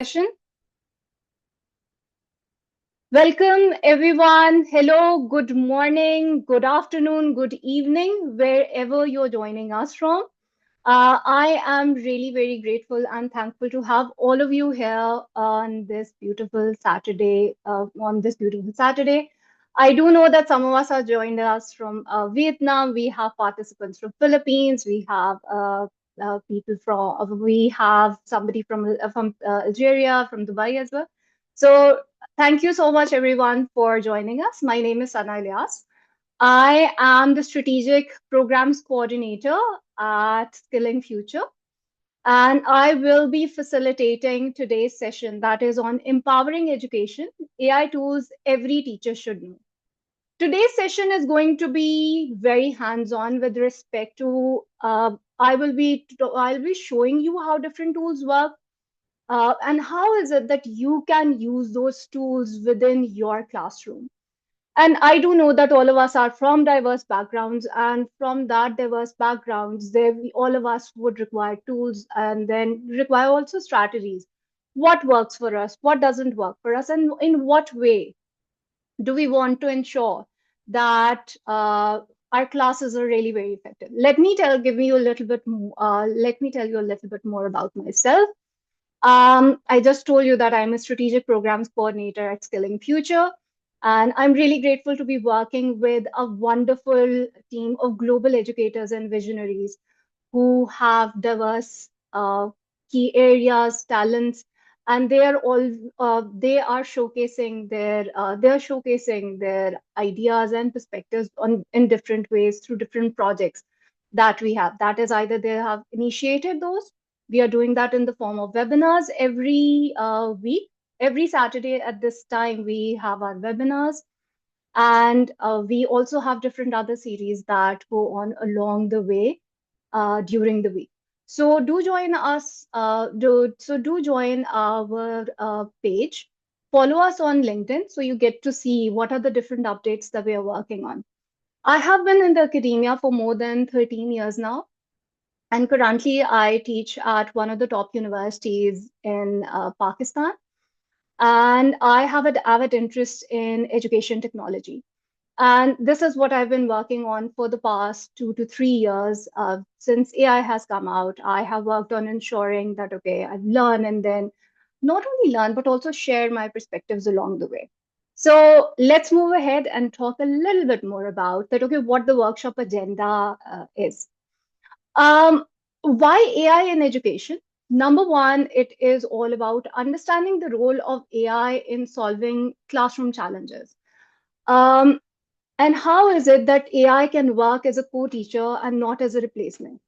Session. Welcome, everyone. Hello, good morning, good afternoon, good evening, wherever you're joining us from. I am really very grateful and thankful to have all of you here on this beautiful Saturday. I do know that some of us are joined us from Vietnam. We have participants from Philippines. We have somebody from Algeria, from Dubai as well. So thank you so much, everyone, for joining us. My name is Sanaa Ilyas. I am the strategic programs coordinator at Skilling Future, and I will be facilitating today's session that is on empowering education, AI tools every teacher should know. Today's session is going to be very hands-on with respect to I'll be showing you how different tools work, and how is it that you can use those tools within your classroom. And I do know that all of us are from diverse backgrounds, and from that diverse backgrounds, all of us would require tools and then require also strategies. What works for us? What doesn't work for us? And in what way do we want to ensure that our classes are really very effective? Let me tell you a little bit more about myself. I just told you that I'm a strategic programs coordinator at Skilling Future, and I'm really grateful to be working with a wonderful team of global educators and visionaries who have diverse key areas, talents, and they are showcasing their ideas and perspectives in different ways through different projects that we have. That is either they have initiated those. We are doing that in the form of webinars every week. Every Saturday at this time, we have our webinars, and we also have different other series that go on along the way during the week. So do join us. Do join our page. Follow us on LinkedIn so you get to see what are the different updates that we are working on. I have been in the academia for more than 13 years now, and currently I teach at one of the top universities in Pakistan. And I have an avid interest in education technology. And this is what I've been working on for the past 2 to 3 years. Since AI has come out, I have worked on ensuring that, okay, I've learned and then not only learn, but also share my perspectives along the way. So let's move ahead and talk a little bit more about that, okay, what the workshop agenda is. Um, why AI in education? Number one, it is all about understanding the role of AI in solving classroom challenges. Um, and how is it that AI can work as a co-teacher and not as a replacement?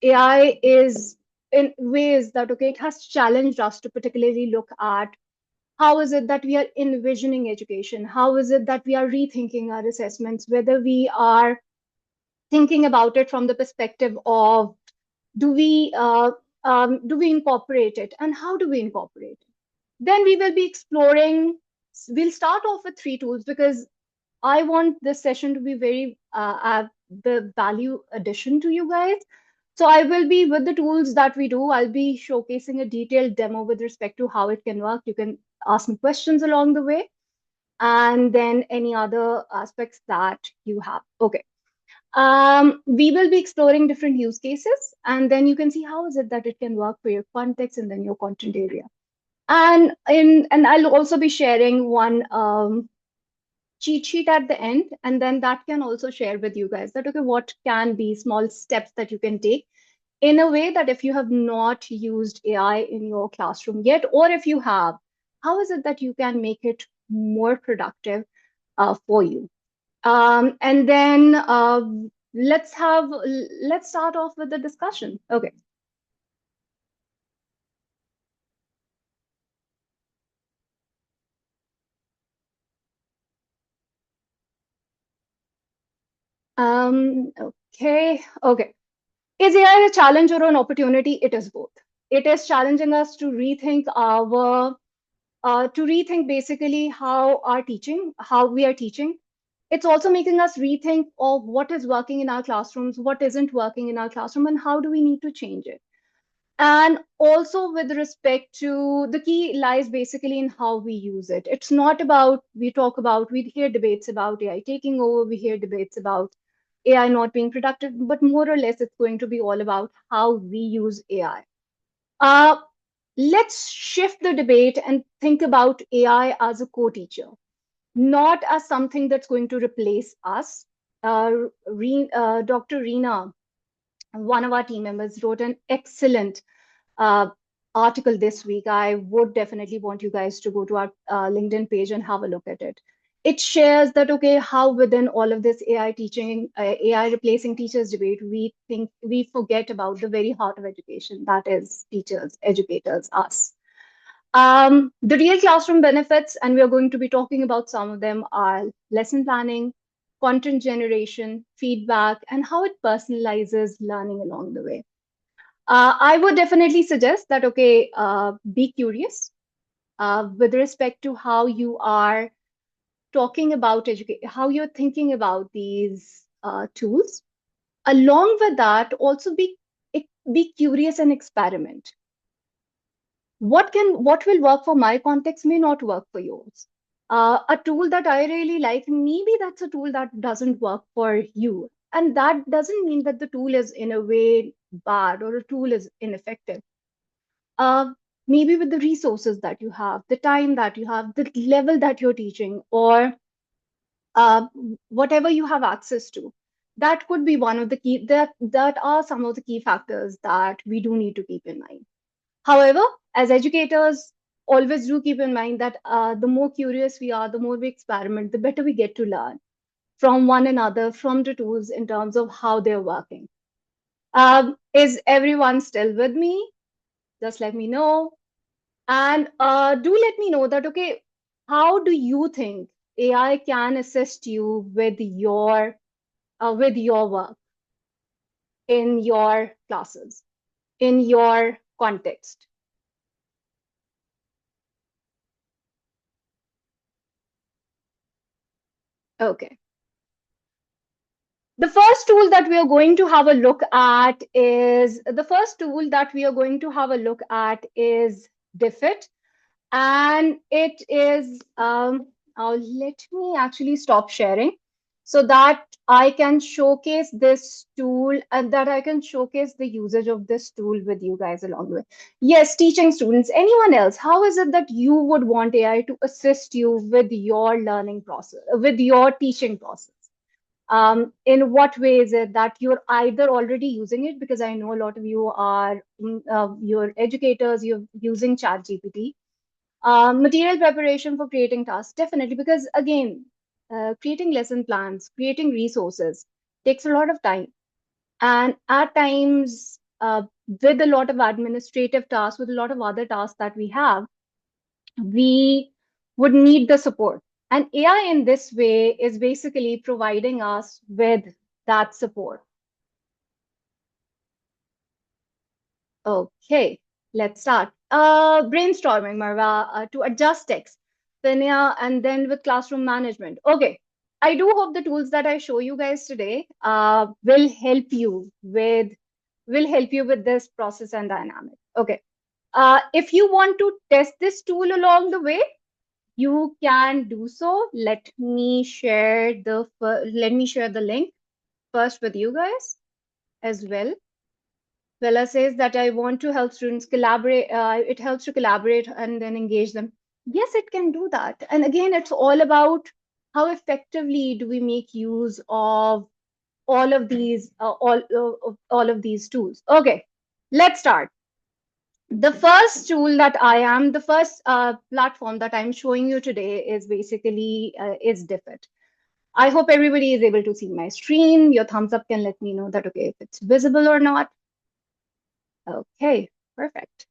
AI is in ways that, okay, it has challenged us to particularly look at how is it that we are envisioning education? How is it that we are rethinking our assessments? Whether we are thinking about it from the perspective of do we uh, do we incorporate it, and how do we incorporate it? Then we will be exploring. We'll start off with three tools because I want this session to be very the value addition to you guys. So I will be with the tools that we do. I'll be showcasing a detailed demo with respect to how it can work. You can ask me questions along the way, and then any other aspects that you have. Okay. We will be exploring different use cases, and then you can see how is it that it can work for your context and then your content area. And I'll also be sharing one cheat sheet at the end, and then that can also share with you guys that okay, what can be small steps that you can take in a way that if you have not used AI in your classroom yet, or if you have, how is it that you can make it more productive for you? And then let's start off with the discussion. Okay. Okay. Okay. Is AI a challenge or an opportunity? It is both. It is challenging us to rethink basically how we are teaching. It's also making us rethink of what is working in our classrooms, what isn't working in our classroom, and how do we need to change it. And also with respect to the key lies basically in how we use it. It's not about, we hear debates about AI taking over, we hear debates about AI not being productive, but more or less it's going to be all about how we use AI. Uh, let's shift the debate and think about AI as a co-teacher, not as something that's going to replace us. Dr. Reena, one of our team members, wrote an excellent uh, article this week. I would definitely want you guys to go to our LinkedIn page and have a look at it. It shares that, okay, how within all of this AI teaching, AI replacing teachers debate, we think we forget about the very heart of education, that is teachers, educators, us. The real classroom benefits, and we are going to be talking about some of them, are lesson planning, content generation, feedback, and how it personalizes learning along the way. I would definitely suggest that, okay, be curious with respect to how you are talking about education, how you're thinking about these tools. Along with that, also be curious and experiment. What will work for my context may not work for yours. A tool that I really like, maybe that's a tool that doesn't work for you. And that doesn't mean that the tool is in a way bad or a tool is ineffective. uh, Maybe with the resources that you have, the time that you have, the level that you're teaching, or uh, whatever you have access to, that could be one of the key, that are some of the key factors that we do need to keep in mind. However, as educators, always do keep in mind that the more curious we are, the more we experiment, the better we get to learn from one another, from the tools in terms of how they're working. Is everyone still with me? Just let me know. And do let me know that, okay, how do you think AI can assist you with your work in your classes, in your context? Okay. The first tool that we are going to have a look at is Diffit. And it is, let me actually stop sharing so that I can showcase this tool and that I can showcase the usage of this tool with you guys along the way. Yes, teaching students, anyone else, how is it that you would want AI to assist you with your learning process, with your teaching process? In what way is it that you're either already using it, because I know a lot of you are you're educators, you're using ChatGPT. Material preparation for creating tasks, definitely, because again, creating lesson plans, creating resources takes a lot of time. And at times, with a lot of administrative tasks, with a lot of other tasks that we have, we would need the support. And AI in this way is basically providing us with that support. Okay, let's start. Brainstorming, Marva, to adjust text, Tanya, and then with classroom management. Okay, I do hope the tools that I show you guys today will help you with this process and dynamic. Okay, if you want to test this tool along the way, you can do so. Let me share the link first with you guys as well. Vella says that I want to help students collaborate. It helps to collaborate and then engage them. Yes, it can do that. And again, it's all about how effectively do we make use of all of these tools. Okay, let's start. The first platform that I'm showing you today is basically is Diffit. I hope everybody is able to see my screen. Your thumbs up can let me know that, okay, if it's visible or not. Okay, perfect.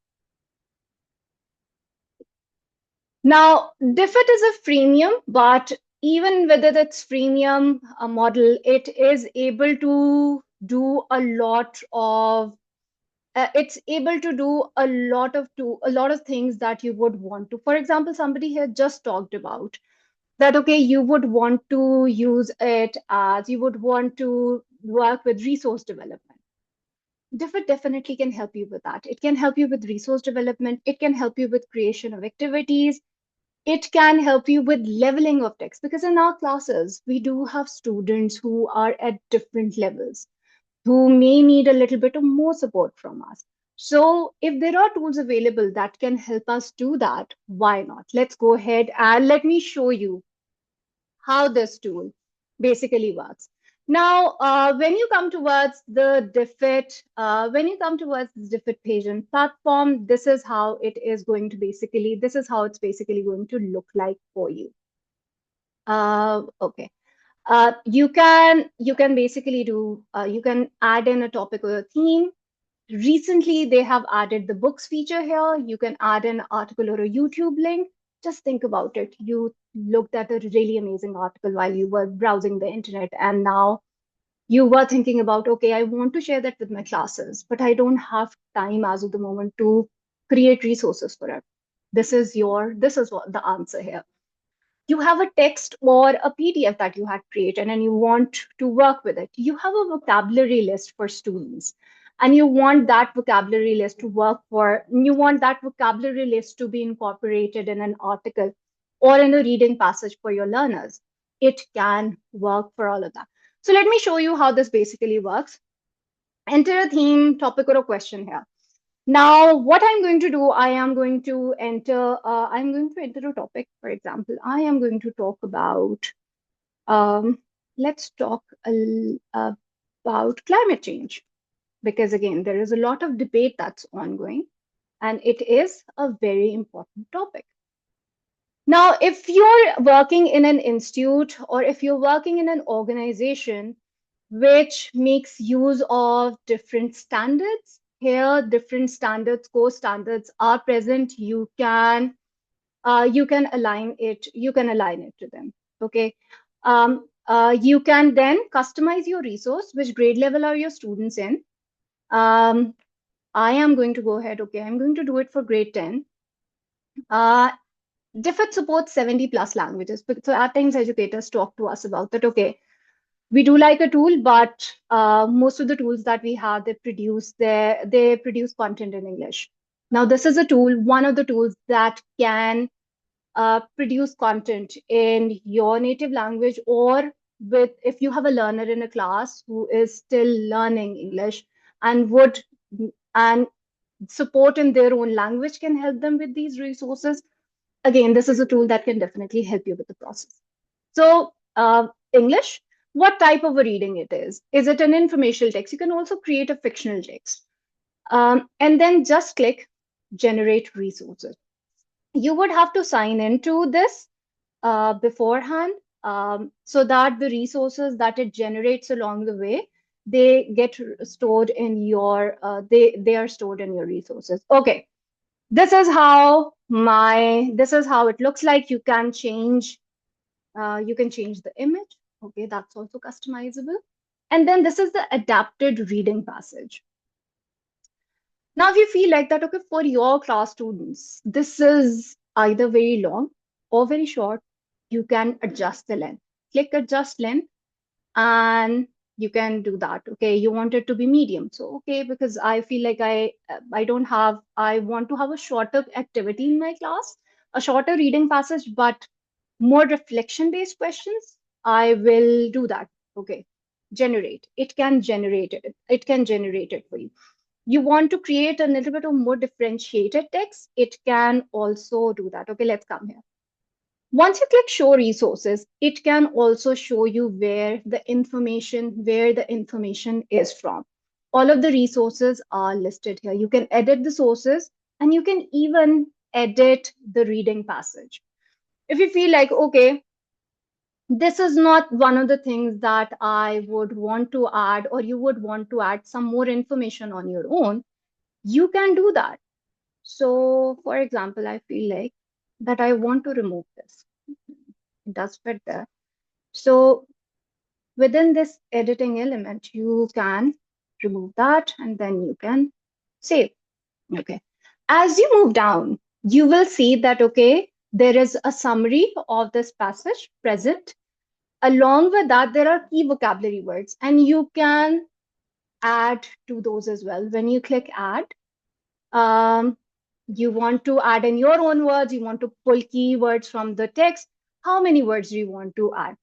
Now, Diffit is a freemium, but even with its freemium model, it is able to do a lot of it's able to do a lot of things that you would want to. For example, somebody here just talked about that, okay, you would want to use it as you would want to work with resource development. Diffit definitely can help you with that. It can help you with resource development. It can help you with creation of activities. It can help you with leveling of text, because in our classes, we do have students who are at different levels, who may need a little bit of more support from us. So if there are tools available that can help us do that, why not? Let's go ahead and let me show you how this tool basically works. Now, when you come towards the Diffit, when you come towards this Diffit page and platform, this is how it is going to basically, this is how it's basically going to look like for you. Okay. You can basically do, you can add in a topic or a theme. Recently, they have added the books feature here. You can add an article or a YouTube link. Just think about it. You looked at a really amazing article while you were browsing the internet, and now you were thinking about, okay, I want to share that with my classes, but I don't have time as of the moment to create resources for it. This is what the answer here. You have a text or a PDF that you had created and you want to work with it. You have a vocabulary list for students and you want that vocabulary list to work for, you want that vocabulary list to be incorporated in an article or in a reading passage for your learners. It can work for all of that. So let me show you how this basically works. Enter a theme, topic, or a question here. Now, what I'm going to do, I'm going to enter a topic. For example, I am going to talk about, let's talk about climate change, because again, there is a lot of debate that's ongoing, and it is a very important topic. Now, if you're working in an institute or if you're working in an organization which makes use of different standards, here different standards, core standards are present. You can align it to them. Okay. You can then customize your resource. Which grade level are your students in? Um, I am going to go ahead. Okay, I'm going to do it for grade 10. Diffit supports 70 plus languages. So at times educators talk to us about that. Okay, we do like a tool, but most of the tools that we have, they produce content in English. Now, this is a tool, one of the tools that can produce content in your native language, or with if you have a learner in a class who is still learning English and would and support in their own language can help them with these resources. Again, this is a tool that can definitely help you with the process. So, English, what type of a reading it is? Is it an informational text? You can also create a fictional text. And then just click generate resources. You would have to sign into this beforehand, so that the resources that it generates along the way, they get stored in your, they are stored in your resources. Okay, this is how it looks like. You can change the image. Okay, that's also customizable. And then this is the adapted reading passage. Now, if you feel like that, okay, for your class students, this is either very long or very short, you can adjust the length. Click adjust length and you can do that. Okay, you want it to be medium. So, okay, because I feel like I want to have a shorter activity in my class, a shorter reading passage, but more reflection based questions, I will do that. Okay, generate. It can generate it for you. You want to create a little bit of more differentiated text, it can also do that. Okay, let's come here. Once you click show resources, it can also show you where the information is from. All of the resources are listed here. You can edit the sources and you can even edit the reading passage. If you feel like, okay, this is not one of the things that I would want to add, or you would want to add some more information on your own, you can do that. So, for example, I feel like that I want to remove this. It does fit there. So, within this editing element, you can remove that and then you can save. Okay. As you move down, you will see that, okay, there is a summary of this passage present. Along with that, there are key vocabulary words, and you can add to those as well. When you click add, um, you want to add in your own words, you want to pull keywords from the text. How many words do you want to add?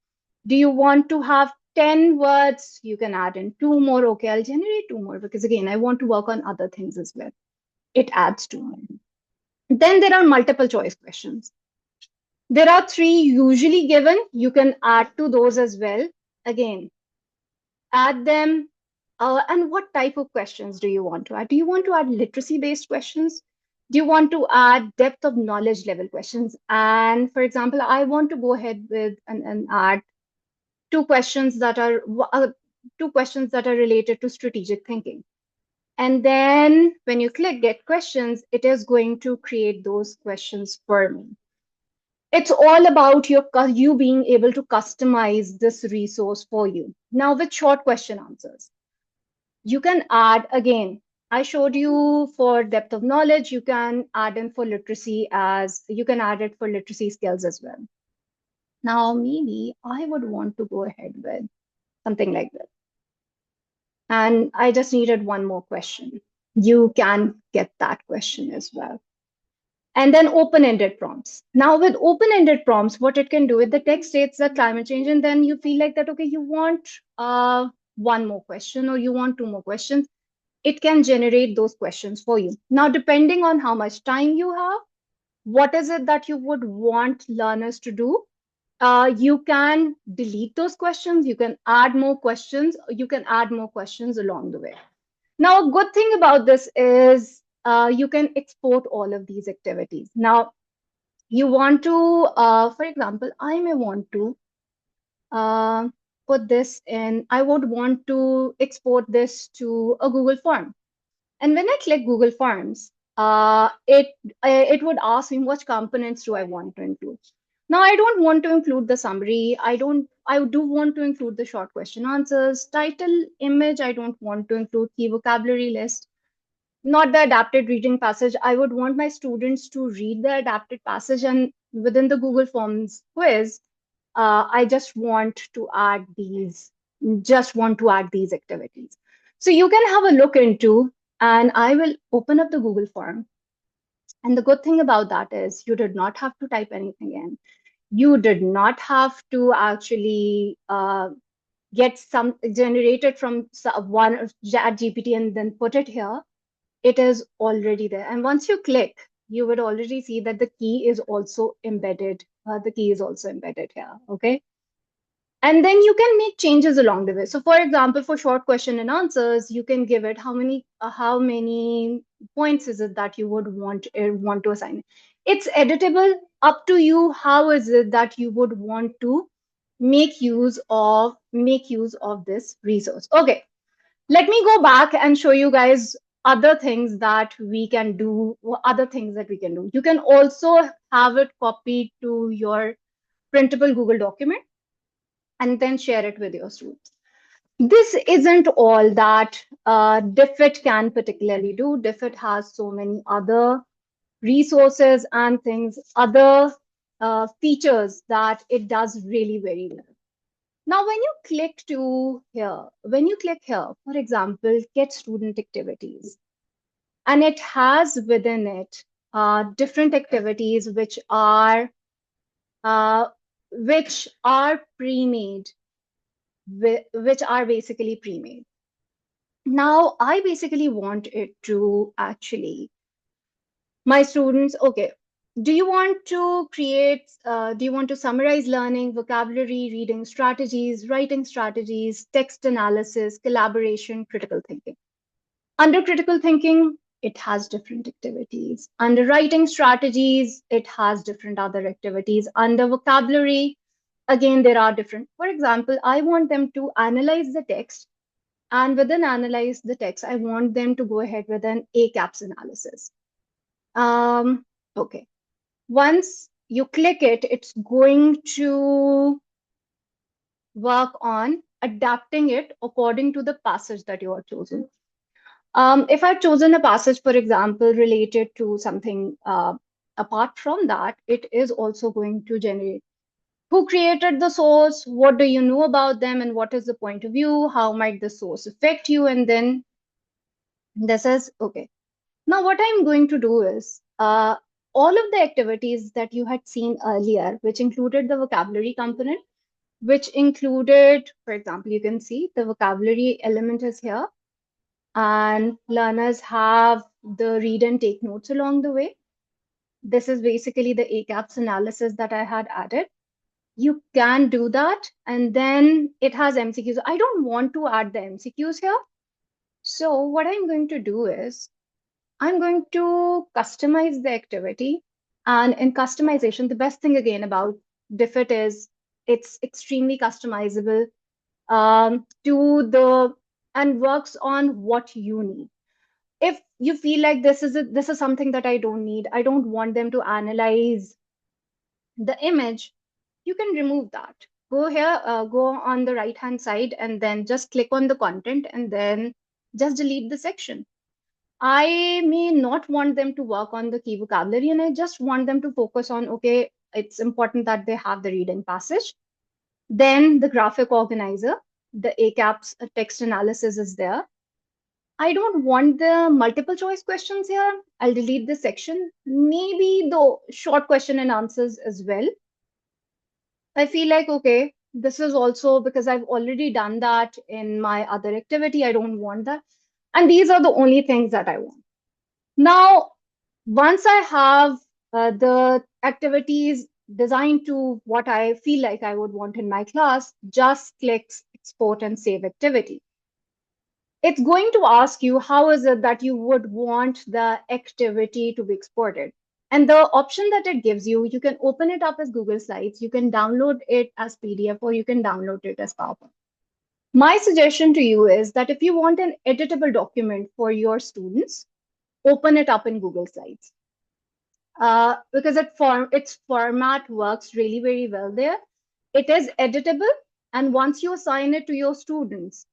Do you want to have 10 words? You can add in two more. Okay, I'll generate two more because again, I want to work on other things as well. It adds two more. Then there are multiple choice questions. There are three usually given. You can add to those as well. Again, add them. And what type of questions do you want to add? Do you want to add literacy based questions? Do you want to add depth of knowledge level questions? And for example, I want to go ahead with and add two questions that are two questions that are related to strategic thinking. And then when you click get questions, it is going to create those questions for me. It's all about you being able to customize this resource for you. Now with short question answers, you can add again. I showed you for depth of knowledge, you can add in for literacy as you can add it for literacy skills as well. Now maybe I would want to go ahead with something like this. And I just needed one more question. You can get that question as well. And then open-ended prompts. Now with open-ended prompts, what it can do with the text states that climate change, and then you feel like that, okay, you want one more question or you want two more questions. It can generate those questions for you. Now, depending on how much time you have, what is it that you would want learners to do? You can delete those questions, you can add more questions, you can add more questions along the way. Now, a good thing about this is you can export all of these activities. Now, you want to, for example, I may want to uh, put this in, I would want to export this to a Google form. And when I click Google Forms, it would ask me which components do I want to include. Now I don't want to include the summary. I do want to include the short question answers, title, image. I don't want to include key vocabulary list, not the adapted reading passage. I would want my students to read the adapted passage, and within the Google Forms quiz, I just want to add these activities. So you can have a look into, and I will open up the Google form. And the good thing about that is you did not have to type anything in. You did not have to actually get some generated from one chat GPT and then put it here. It is already there. And once you click, you would already see that the key is also embedded. The key is also embedded here. Okay. And then you can make changes along the way. So for example, for short question and answers, you can give it how many points is it that you would want to assign. It's editable, up to you. How is it that you would want to make use of this resource? Okay, let me go back and show you guys other things that we can do. You can also have it copied to your printable Google document and then share it with your students. This isn't all that Diffit can particularly do. Diffit has so many other resources and things, other features that it does really very well. Now, when you click here, for example, get student activities, and it has within it different activities uh, which are pre-made which are basically pre-made. Now, I basically want it to actually, my students, okay, do you want to summarize learning, vocabulary, reading strategies, writing strategies, text analysis, collaboration, critical thinking? Under critical thinking, it has different activities. Under writing strategies, it has different other activities. Under vocabulary, again, there are different. For example, I want them to analyze the text, and within analyze the text, I want them to go ahead with an ACAPS analysis. Okay. Once you click it, it's going to work on adapting it according to the passage that you are choosing. If I've chosen a passage, for example, related to something apart from that, it is also going to generate. Who created the source? What do you know about them? And what is the point of view? How might the source affect you? And then this is okay. Now, what I'm going to do is all of the activities that you had seen earlier, which included the vocabulary component, which included, for example, you can see the vocabulary element is here, and learners have the read and take notes along the way. This is basically the ACAPS analysis that I had added. You can do that, and then it has MCQs. I don't want to add the MCQs here. So what I'm going to do is I'm going to customize the activity. And in customization, the best thing again about Diffit is it's extremely customizable to the and works on what you need. If you feel like this is something that I don't need, I don't want them to analyze the image, you can remove that. Go here, go on the right hand side, and then just click on the content and then just delete the section. I may not want them to work on the key vocabulary, and I just want them to focus on, okay, it's important that they have the reading passage. Then the graphic organizer, the ACAPS text analysis is there. I don't want the multiple choice questions here. I'll delete this section. Maybe the short question and answers as well. I feel like, okay, this is also because I've already done that in my other activity. I don't want that. And these are the only things that I want. Now, once I have the activities designed to what I feel like I would want in my class, just click export and save activity. It's going to ask you how is it that you would want the activity to be exported. And the option that it gives you, you can open it up as Google Slides, you can download it as PDF, or you can download it as PowerPoint. My suggestion to you is that if you want an editable document for your students, open it up in Google Slides. Because its format works really very well there. It is editable, and once you assign it to your students,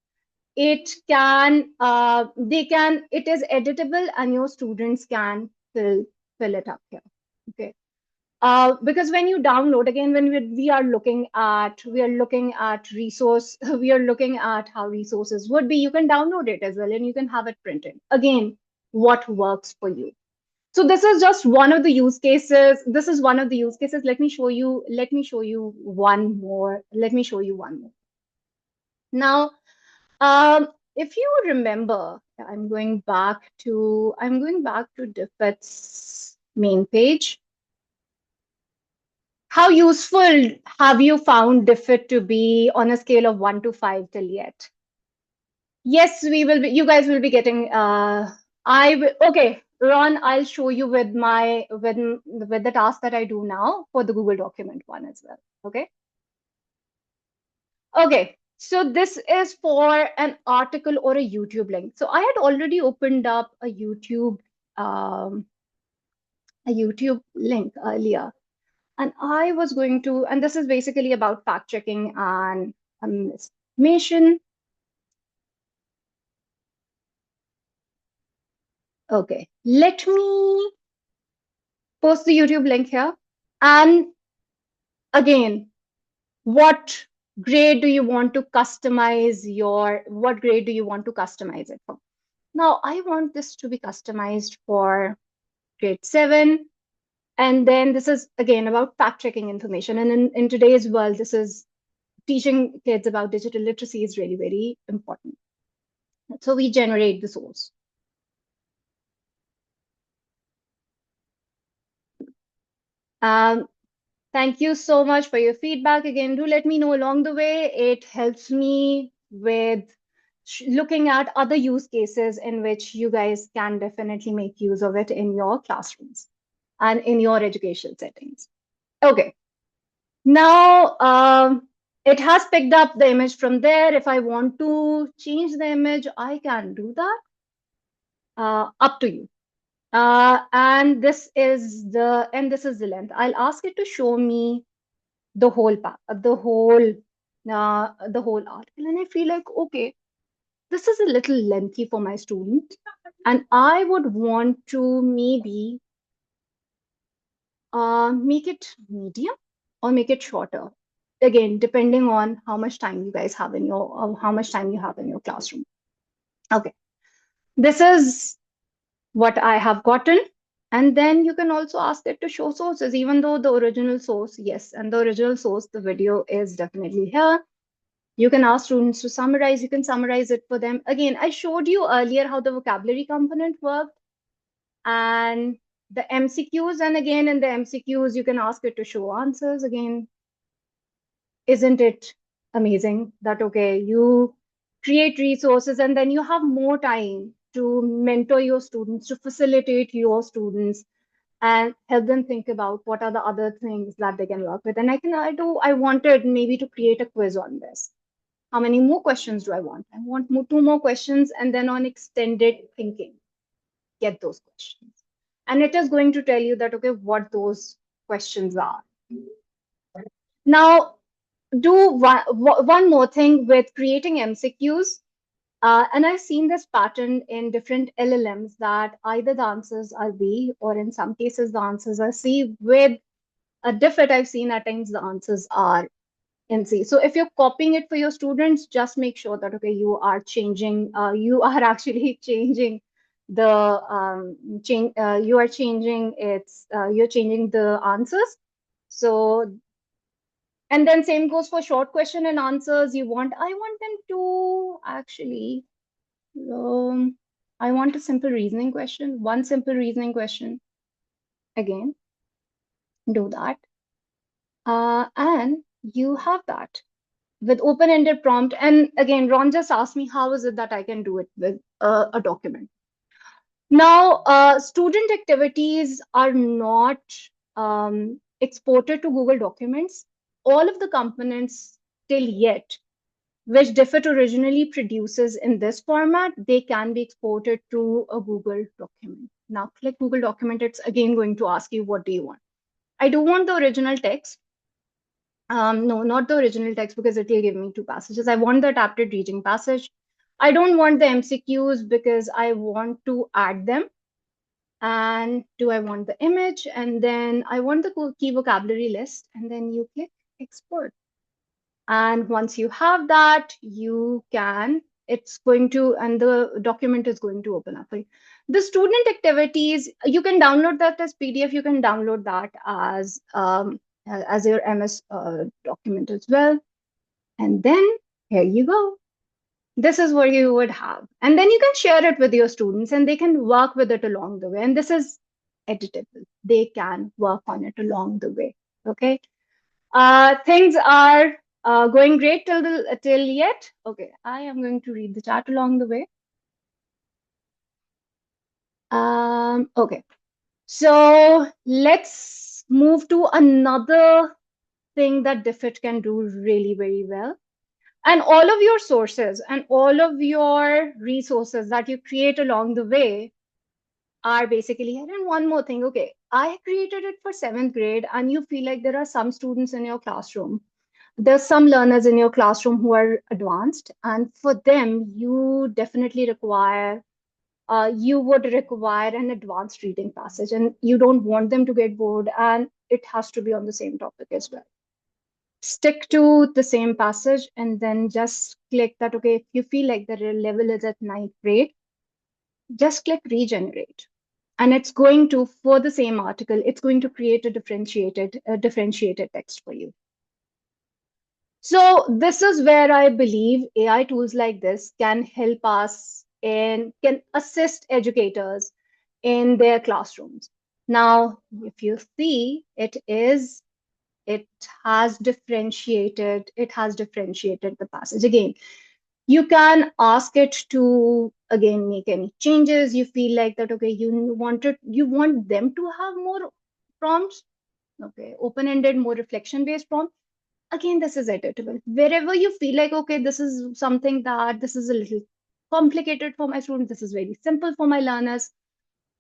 it is editable, and your students can fill it up here. Okay. Because when you download, again, when we are looking at resource, we are looking at how resources would be. You can download it as well, and you can have it printed. Again, what works for you. So this is just one of the use cases. This is one of the use cases. Let me show you. Let me show you one more. Let me show you one more. Now, if you remember, I'm going back to Diffit's main page. How useful have you found Diffit to be on a scale of 1 to 5 till yet? Yes, we will be, you guys will be getting okay, Ron, I'll show you with with the task that I do now for the Google document one as well. Okay. Okay. So this is for an article or a YouTube link. So I had already opened up um, a YouTube link earlier, and I was going to, and this is basically about fact checking and misinformation. Okay, let me post the YouTube link here. And again, what grade do you want to customize what grade do you want to customize it for? Now, I want this to be customized for grade 7. And then this is again about fact checking information. And in today's world, this is teaching kids about digital literacy is really very important. So we generate the source. Thank you so much for your feedback. Again, do let me know along the way. It helps me with looking at other use cases in which you guys can definitely make use of it in your classrooms and in your educational settings. Okay. Now, it has picked up the image from there. If I want to change the image, I can do that. Up to you. And this is the length. I'll ask it to show me the whole the whole article, and I feel like, okay, this is a little lengthy for my student, and I would want to maybe make it medium or make it shorter. again, depending on how much time you guys have in your, how much time you have in your classroom. Okay, this is what I have gotten. And then you can also ask it to show sources, even though the original source, yes, and the original source, the video is definitely here. You can ask students to summarize. You can summarize it for them. Again, I showed you earlier how the vocabulary component worked and the MCQs. And again, in the MCQs, you can ask it to show answers. Again, isn't it amazing that, okay, you create resources and then you have more time to mentor your students, to facilitate your students and help them think about what are the other things that they can work with. And I wanted maybe to create a quiz on this. How many more questions do I want? I want two more questions, and then on extended thinking, get those questions. And it is going to tell you that, okay, what those questions are. Now, do one more thing with creating MCQs. And I've seen this pattern in different LLMs that either the answers are B or in some cases the answers are C. With a Diffit, I've seen at times the answers are in C. So if you're copying it for your students, just make sure that, okay, you are changing, you are actually changing the you are changing you're changing the answers. So, and then same goes for short question and answers. I want them to actually, I want a simple reasoning question, one simple reasoning question. Again, do that. And you have that with open-ended prompt. And again, Ron just asked me, how is it that I can do it with a document? Now, student activities are not exported to Google Documents. All of the components till yet, which Diffit originally produces in this format, they can be exported to a Google document. Now, click Google document. It's again going to ask you, what do you want? I do want the original text. No, not the original text because it will give me two passages. I want the adapted reading passage. I don't want the MCQs because I want to add them. And do I want the image? And then I want the key vocabulary list. And then you click export. And once you have that, you can, it's going to, and the document is going to open up for you. The student activities, you can download that as PDF. You can download that as your MS document as well. And then here you go. This is what you would have. And then you can share it with your students and they can work with it along the way. And this is editable. They can work on it along the way. Okay. Things are going great till yet. Okay, I am going to read the chat along the way. Okay, so let's move to another thing that Diffit can do really very well. And all of your sources and all of your resources that you create along the way are basically here. And one more thing, okay, I created it for 7th grade, and you feel like there are some students in your classroom, there's some learners in your classroom who are advanced, and for them you definitely require you would require an advanced reading passage, and you don't want them to get bored, and it has to be on the same topic as well. Stick to the same passage and then just click that. Okay, if you feel like the level is at 9th grade, just click regenerate, and it's going to, for the same article, it's going to create a differentiated text for you. So this is where I believe AI tools like this can help us and can assist educators in their classrooms. Now, if you see, it has differentiated the passage. Again, you can ask it to again make any changes. You feel like that, okay, you want them to have more prompts, okay, open-ended, more reflection-based prompts. Again, this is editable. Wherever you feel like, okay, this is something that this is a little complicated for my students, this is very simple for my learners,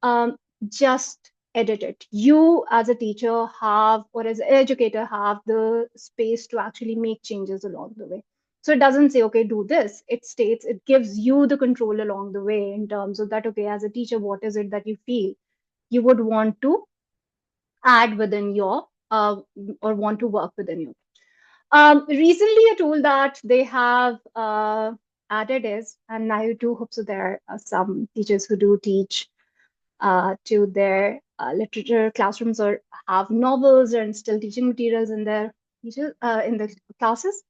um, just edit it. You as a teacher have, or as an educator have the space to actually make changes along the way. So it doesn't say, okay, do this. It states, it gives you the control along the way in terms of that, okay, as a teacher, what is it that you feel you would want to add within your, or want to work within you. Recently, a tool that they have added is, and I do hope so there are some teachers who do teach to their literature classrooms or have novels and still teaching materials in their in the classes.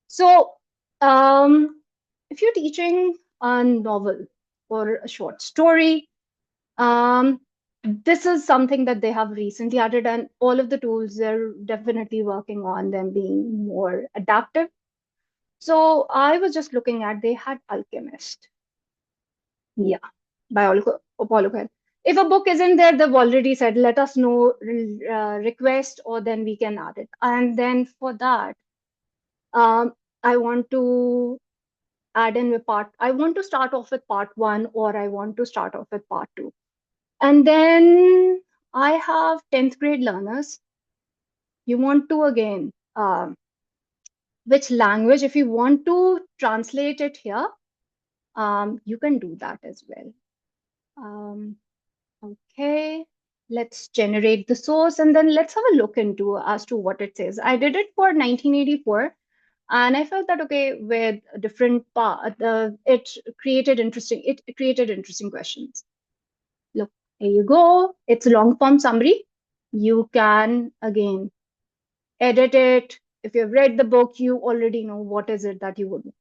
So, if you're teaching a novel or a short story, um, this is something that they have recently added, and all of the tools they're definitely working on them being more adaptive. So I was just looking at they had Alchemist. Yeah, by Paulo Coelho. If a book isn't there, they've already said, let us know, request, or then we can add it. And then for that, um, I want to add in with I want to start off with part one, or I want to start off with part two. And then I have 10th grade learners. You want to again, which language, if you want to translate it here, you can do that as well. Um, okay, let's generate the source and then let's have a look into as to what it says. I did it for 1984 and I felt that okay, with different part, it created interesting questions. Look, here you go. It's a long form summary. You can again edit it. If you've read the book, you already know what is it that you would.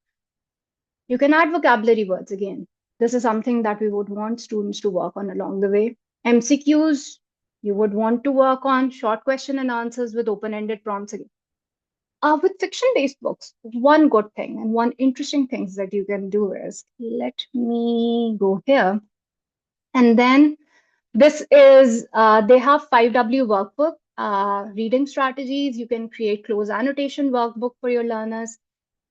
You can add vocabulary words again. This is something that we would want students to work on along the way. MCQs, you would want to work on short question and answers with open-ended prompts again. With fiction-based books, one good thing and one interesting thing that you can do is, let me go here. And then this is, they have 5W workbook, reading strategies. You can create close annotation workbook for your learners.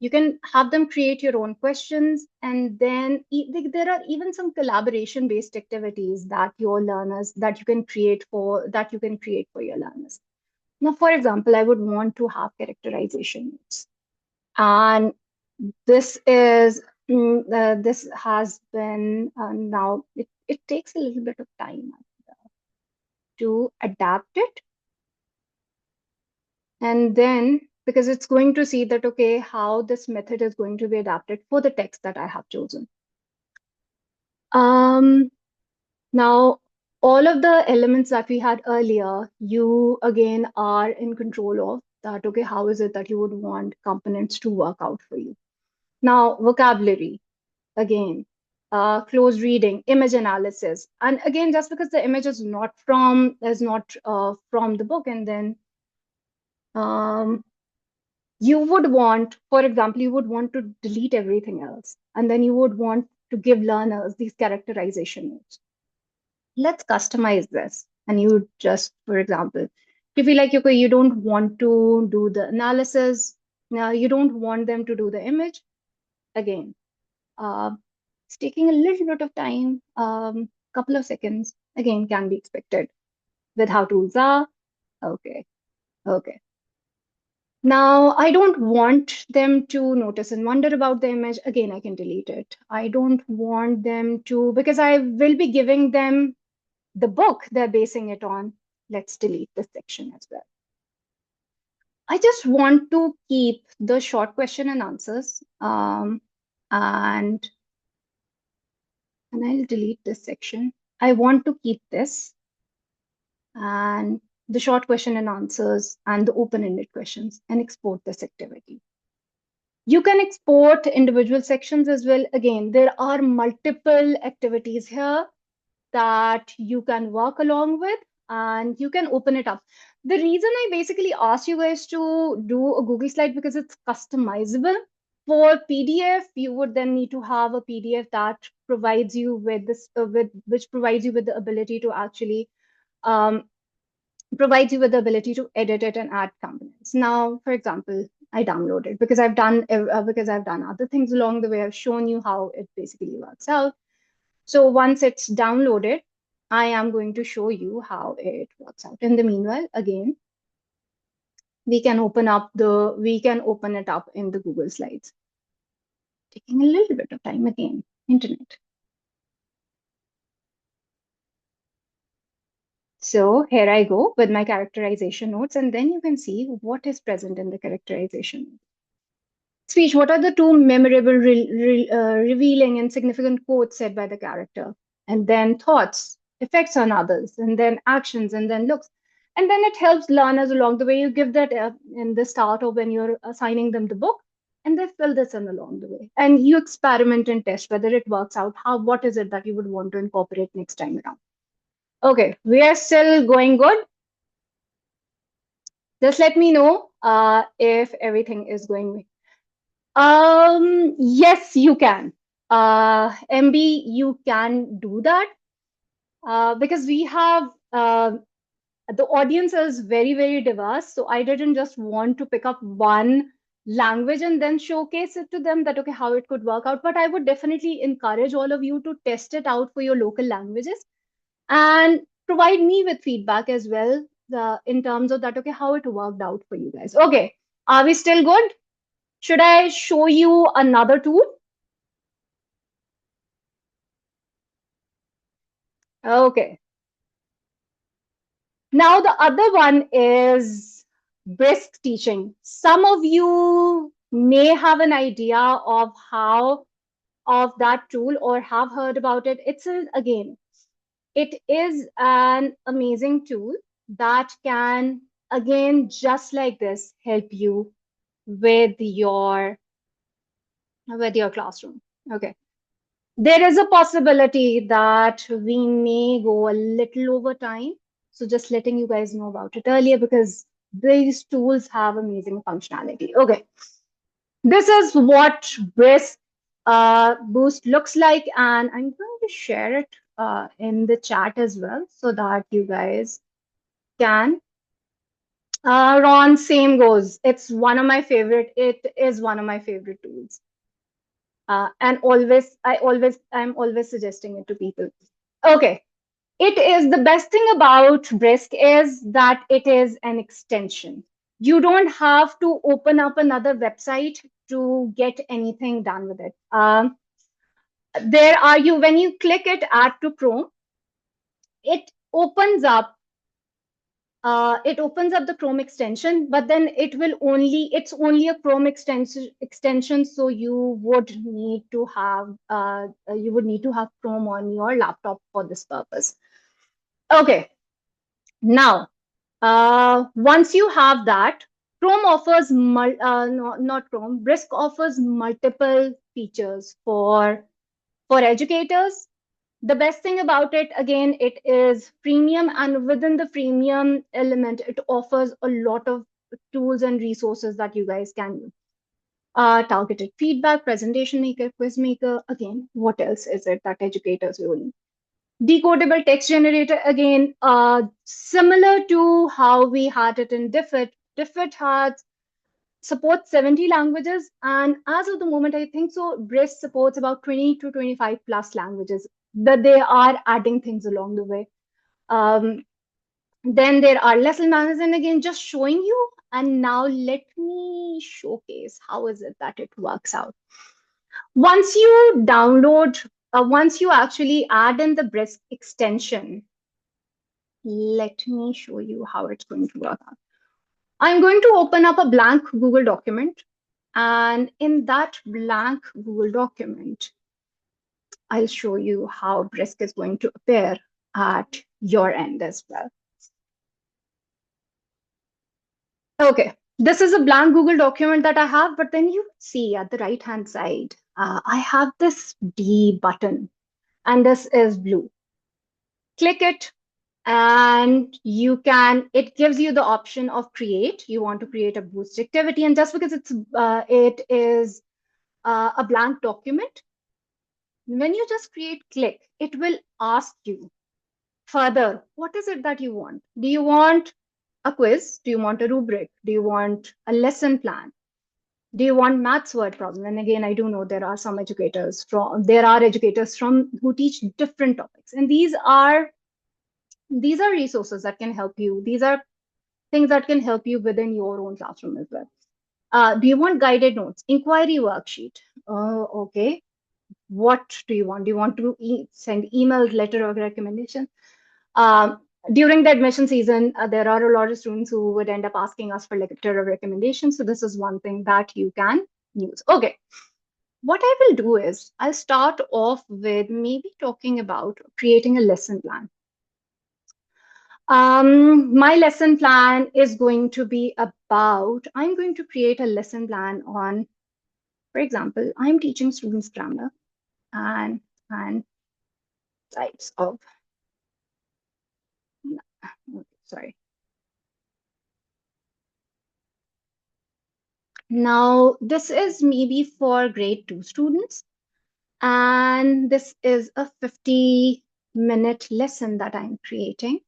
You can have them create your own questions. And then there are even some collaboration based activities that your learners, that you can create for your learners. Now, for example, I would want to have characterization notes. And this is, this has been, now it takes a little bit of time to adapt it. And then, because it's going to see that, okay, how this method is going to be adapted for the text that I have chosen. Now, all of the elements that we had earlier, you again are in control of that. Okay, how is it that you would want components to work out for you? Now, vocabulary, again, close reading, image analysis. And again, just because the image is not from the book, and then you would want, for example, you would want to delete everything else. And then you would want to give learners these characterization notes. Let's customize this. And you just, for example, if you feel like okay, you don't want to do the analysis, now you don't want them to do the image, again, it's taking a little bit of time, couple of seconds, again, can be expected with how tools are. Okay, okay. Now, I don't want them to notice and wonder about the image. Again, I can delete it. I don't want them to, because I will be giving them the book they're basing it on. Let's delete this section as well. I just want to keep the short question and answers. And I'll delete this section. I want to keep this and the short question and answers and the open-ended questions and export this activity. You can export individual sections as well. Again, there are multiple activities here that you can work along with and you can open it up. The reason I basically asked you guys to do a Google slide because it's customizable. For PDF, you would then need to have a PDF that provides you with this, which provides you with the ability to actually um, provides you with the ability to edit it and add components. Now, for example, I downloaded because I've done other things along the way. I've shown you how it basically works out. So once it's downloaded, I am going to show you how it works out. In the meanwhile, again, we can open it up in the Google Slides. Taking a little bit of time again, internet. So here I go with my characterization notes, and then you can see what is present in the characterization. Speech, what are the two memorable, revealing, and significant quotes said by the character? And then thoughts, effects on others, and then actions, and then looks. And then it helps learners along the way. You give that in the start or when you're assigning them the book, and they fill this in along the way. And you experiment and test whether it works out. What is it that you would want to incorporate next time around? Okay, we are still going good. Just let me know if everything is going. Yes, you can. MB, you can do that because we have the audience is very, very diverse. So I didn't just want to pick up one language and then showcase it to them that, okay, how it could work out. But I would definitely encourage all of you to test it out for your local languages and provide me with feedback as well in terms of that, okay, how it worked out for you guys. Okay, are we still good? Should I show you another tool? Okay. Now the other one is brisk teaching. Some of you may have an idea of how of that tool or have heard about it. Again, it is an amazing tool that can again just like this help you with your classroom. Okay. There is a possibility that we may go a little over time. So just letting you guys know about it earlier because these tools have amazing functionality. Okay. This is what Brisk Boost looks like, and I'm going to share it in the chat as well so that you guys can. Ron, same goes. It is one of my favorite tools. And I'm always suggesting it to people. Okay. It is the best thing about Brisk is that it is an extension. You don't have to open up another website to get anything done with it. When you click it, add to Chrome, it opens up the Chrome extension, but then it's only a Chrome extension, so you would need to have Chrome on your laptop for this purpose. Okay, now once you have that, Chrome offers no, not Chrome, Brisk offers multiple features for educators. The best thing about it, again, it is premium, and within the premium element, it offers a lot of tools and resources that you guys can use. Targeted feedback, presentation maker, quiz maker. Again, what else is it that educators will need? Decodable text generator, again, similar to how we had it in Diffit. Diffit has supports 70 languages, and as of the moment, I think so, Brisk supports about 20 to 25 plus languages that they are adding things along the way. Then there are lesson managers, and again, just showing you. And now let me showcase how is it that it works out. Once you actually add in the Brisk extension, let me show you how it's going to work out. I'm going to open up a blank Google document. And in that blank Google document, I'll show you how Brisk is going to appear at your end as well. Okay, this is a blank Google document that I have, but then you see at the right-hand side, I have this D button, and this is blue. Click it, and it gives you the option of create. You want to create a boost activity, and just because it is a blank document, when you just click, it will ask you further, what is it that you want? Do you want a quiz? Do you want a rubric? Do you want a lesson plan? Do you want maths word problem? And again, I do know there are educators from who teach different topics, and these are resources that can help you. These are things that can help you within your own classroom as well. Do you want guided notes, inquiry worksheet? Okay. What do you want? Do you want to send emails, letter of recommendation? During the admission season, there are a lot of students who would end up asking us for letter of recommendation. So this is one thing that you can use. Okay. What I will do is I'll start off with maybe talking about creating a lesson plan. My lesson plan is going to be about, I'm going to create a lesson plan on, for example, I'm teaching students grammar and types of, sorry. Now, this is maybe for grade 2 students, and this is a 50-minute lesson that I'm creating.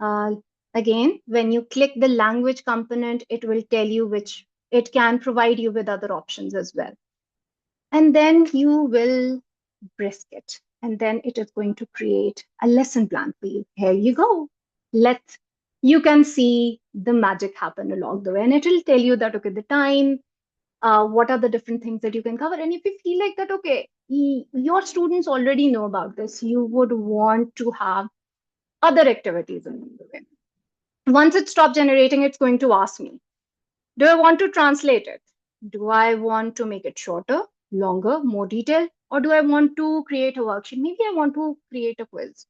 Uh, Again, when you click the language component, it will tell you which, it can provide you with other options as well. And then you will brisk it. And then it is going to create a lesson plan for you. Here you go. You can see the magic happen along the way. And it will tell you that, okay, the time, what are the different things that you can cover. And if you feel like that, okay, your students already know about this, you would want to have other activities along the way. Once it stops generating, it's going to ask me, do I want to translate it? Do I want to make it shorter, longer, more detailed? Or do I want to create a worksheet? Maybe I want to create a quiz.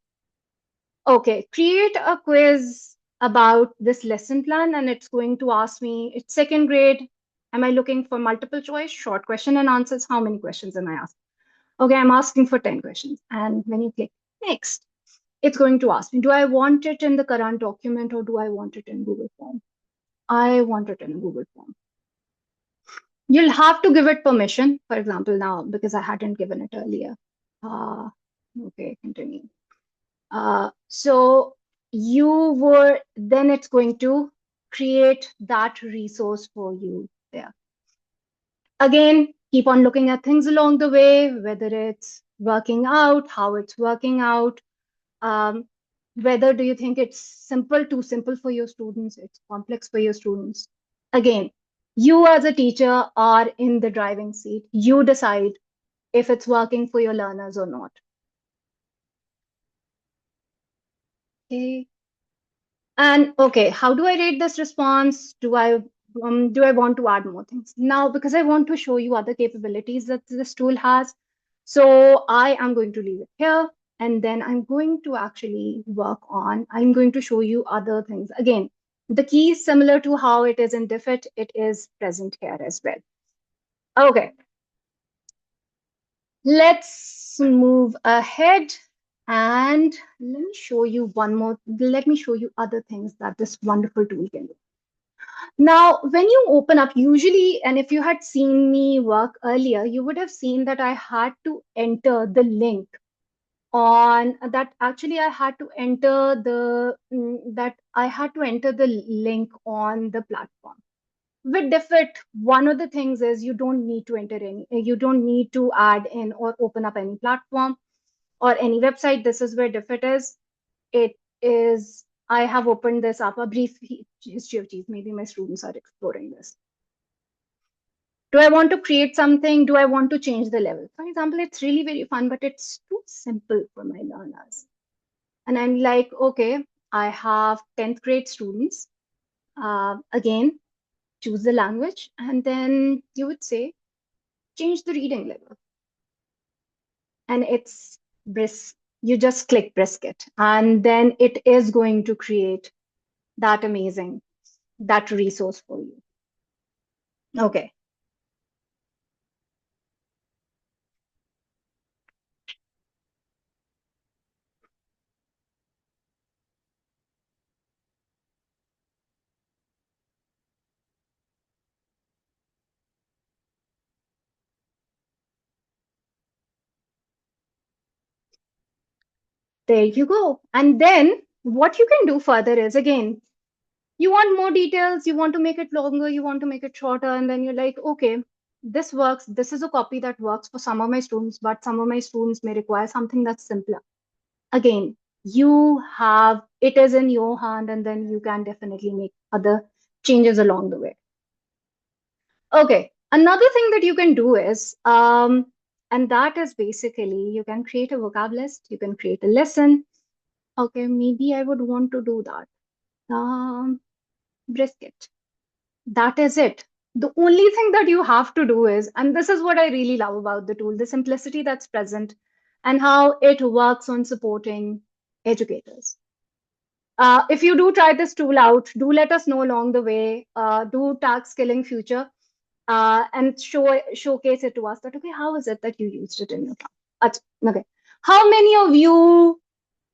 Okay, create a quiz about this lesson plan, and it's going to ask me, it's second grade. Am I looking for multiple choice, short question and answers? How many questions am I asking? Okay, I'm asking for 10 questions. And when you click next, it's going to ask me, do I want it in the current document or do I want it in Google Form? I want it in Google Form. You'll have to give it permission, for example, now, because I hadn't given it earlier. Uh, okay, continue. So then it's going to create that resource for you there. Again, keep on looking at things along the way, whether it's working out, how it's working out, um, whether do you think it's too simple for your students, it's complex for your students. Again, you as a teacher are in the driving seat. You decide if it's working for your learners or not. Okay. And okay, how do I rate this response? Do I want to add more things? Now, because I want to show you other capabilities that this tool has, so I am going to leave it here, and then I'm going to actually I'm going to show you other things. Again, the key is similar to how it is in Diffit, it is present here as well. Okay, let's move ahead. And let me show you other things that this wonderful tool can do. Now, when you open up, usually, and if you had seen me work earlier, you would have seen that I had to enter the link on that. Actually, I had to enter the link on the platform. With Diffit, one of the things is you don't need to add in or open up any platform or any website. This is where Diffit is. It is, I have opened this up, a brief history of cheese. Maybe my students are exploring this. Do I want to create something? Do I want to change the level? For example, it's really very fun, but it's too simple for my learners. And I'm like, okay, I have 10th grade students. Again, choose the language, and then you would say, change the reading level. And it's brisk. You just click brisket, and then it is going to create that resource for you. Okay. There you go. And then what you can do further is, again, you want more details, you want to make it longer, you want to make it shorter, and then you're like, okay, this works. This is a copy that works for some of my students, but some of my students may require something that's simpler. Again, it is in your hand, and then you can definitely make other changes along the way. Okay, another thing that you can do is, and that is basically, you can create a vocab list, you can create a lesson. Okay, maybe I would want to do that. Brisket. That is it. The only thing that you have to do is, and this is what I really love about the tool, the simplicity that's present and how it works on supporting educators. If you do try this tool out, do let us know along the way. Do tag skilling future and showcase it to us that, okay, how is it that you used it in your class? Okay. How many of you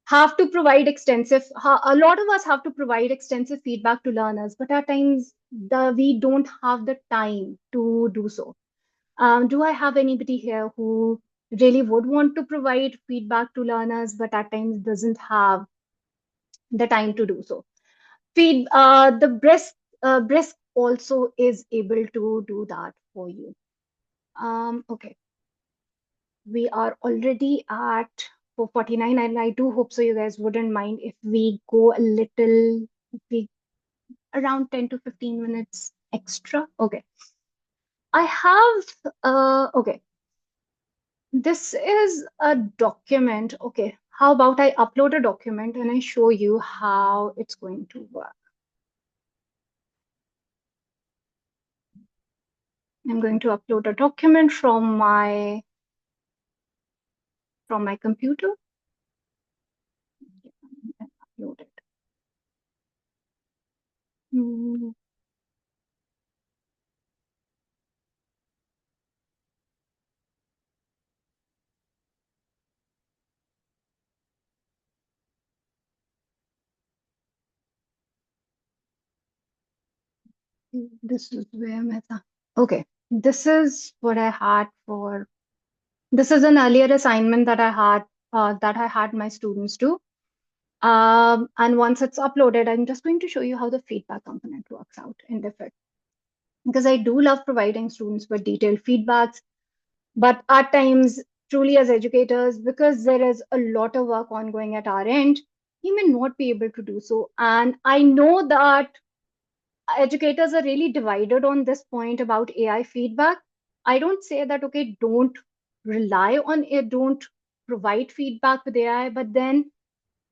have to provide a lot of us have to provide extensive feedback to learners, but at times we don't have the time to do so. Do I have anybody here who really would want to provide feedback to learners, but at times doesn't have the time to do so? The Brisk also is able to do that for you. Okay, we are already at 4:49, and I do hope so you guys wouldn't mind if we go a little, if we around 10 to 15 minutes extra. Okay. I have, okay, this is a document. Okay, how about I upload a document and I show you how it's going to work. I'm going to upload a document from my computer. Upload it. Hmm. This is where okay, this is what I had for. This is an earlier assignment that I had my students do. And once it's uploaded, I'm just going to show you how the feedback component works out in Diffit. Because I do love providing students with detailed feedbacks, but at times, truly as educators, because there is a lot of work ongoing at our end, we may not be able to do so. And I know that educators are really divided on this point about AI feedback. I don't say that, okay, don't rely on it, don't provide feedback with AI, but then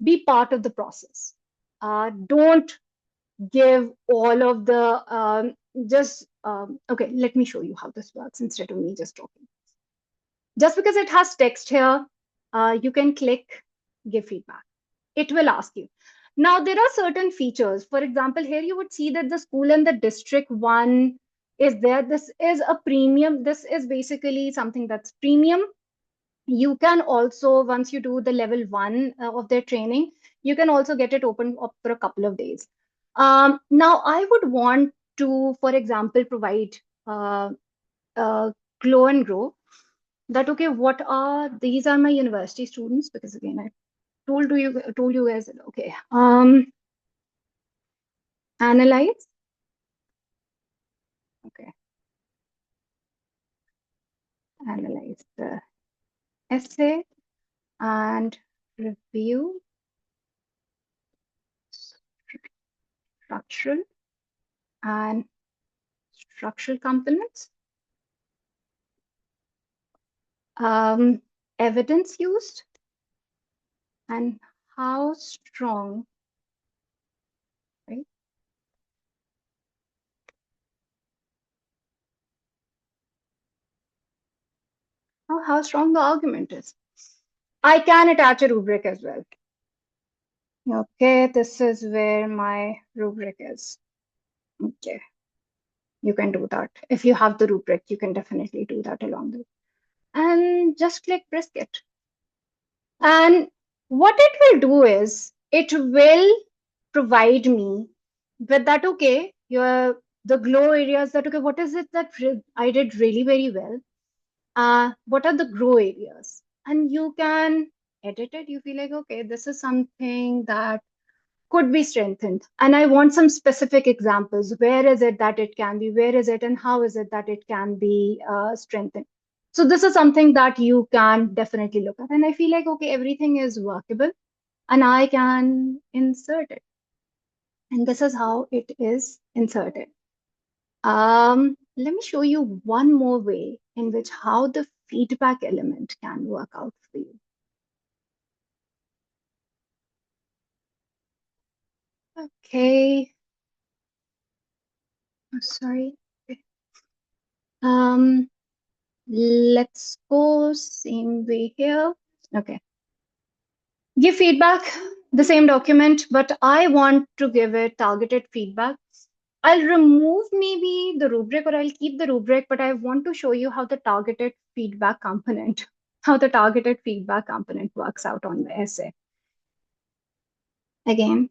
be part of the process. Don't give all of the just okay, let me show you how this works instead of me just talking. Just because it has text here, you can click give feedback. It will ask you. Now, there are certain features. For example, here you would see that the school and the district one is there. This is a premium. This is basically something that's premium. You can also, once you do the level one of their training, you can also get it open up for a couple of days. Now, I would want to, for example, provide uh, Glow and Grow that, okay, what are these are my university students, because again, I told you guys, okay, analyze, okay, analyze the essay and review structural and structural components, um, evidence used, and how strong, right? How strong the argument is. I can attach a rubric as well. Okay, this is where my rubric is. Okay, you can do that. If you have the rubric, you can definitely do that along the way. And just click brisket. And what it will do is it will provide me with that, okay, the glow areas that, okay, what is it that I did really very well? What are the grow areas? And you can edit it. You feel like, okay, this is something that could be strengthened. And I want some specific examples. Where is it that it can be? Where is it? And how is it that it can be strengthened? So this is something that you can definitely look at. And I feel like, okay, everything is workable and I can insert it. And this is how it is inserted. Let me show you one more way in which how the feedback element can work out for you. Okay. Oh, sorry. Okay. Let's go same way here. Okay. Give feedback, the same document, but I want to give it targeted feedback. I'll remove maybe the rubric or I'll keep the rubric, but I want to show you how the targeted feedback component, works out on the essay. Again,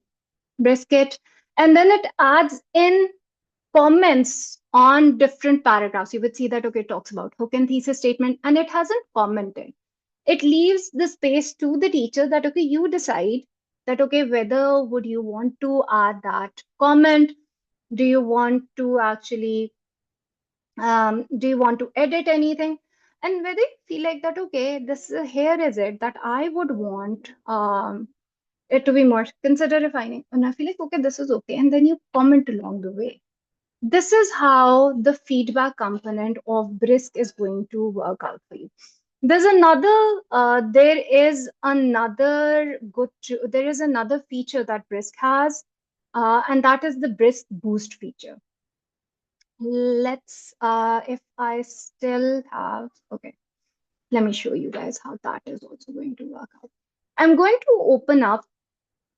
brisket, and then it adds in comments on different paragraphs. You would see that, okay, it talks about hook and thesis statement, and it hasn't commented. It leaves the space to the teacher that, okay, you decide that, okay, whether would you want to add that comment? Do you want to actually, do you want to edit anything? And whether you feel like that, okay, here is it that I would want it to be more, consider refining. And I feel like, okay, this is okay. And then you comment along the way. This is how the feedback component of Brisk is going to work out for you. There is another feature that Brisk has, and that is the Brisk Boost feature. If I still have, okay, let me show you guys how that is also going to work out. I'm going to open up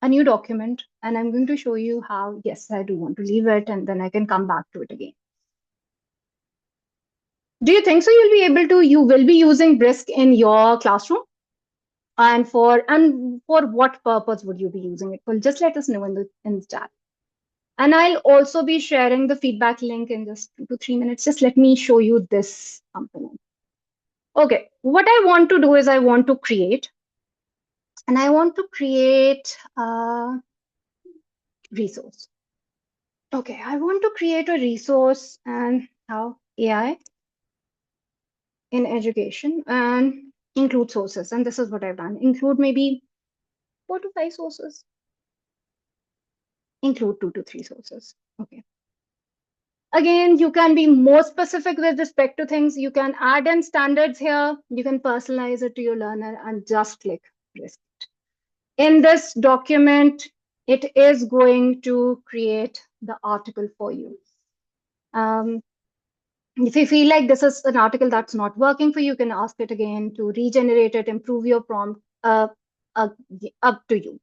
a new document and I'm going to show you how, yes, I do want to leave it and then I can come back to it again. Do you think so you will be using Brisk in your classroom? And for what purpose would you be using it? Well, just let us know in the chat. And I'll also be sharing the feedback link in just 2 to 3 minutes. Just let me show you this component. Okay, what I want to do is I want to create a resource. Okay, I want to create a resource and how AI in education and include sources. And this is what I've done. Include maybe 4 to 5 sources. Include 2 to 3 sources. Okay. Again, you can be more specific with respect to things. You can add in standards here. You can personalize it to your learner and just click Brisk. In this document, it is going to create the article for you. If you feel like this is an article that's not working for you, you can ask it again to regenerate it, improve your prompt, up to you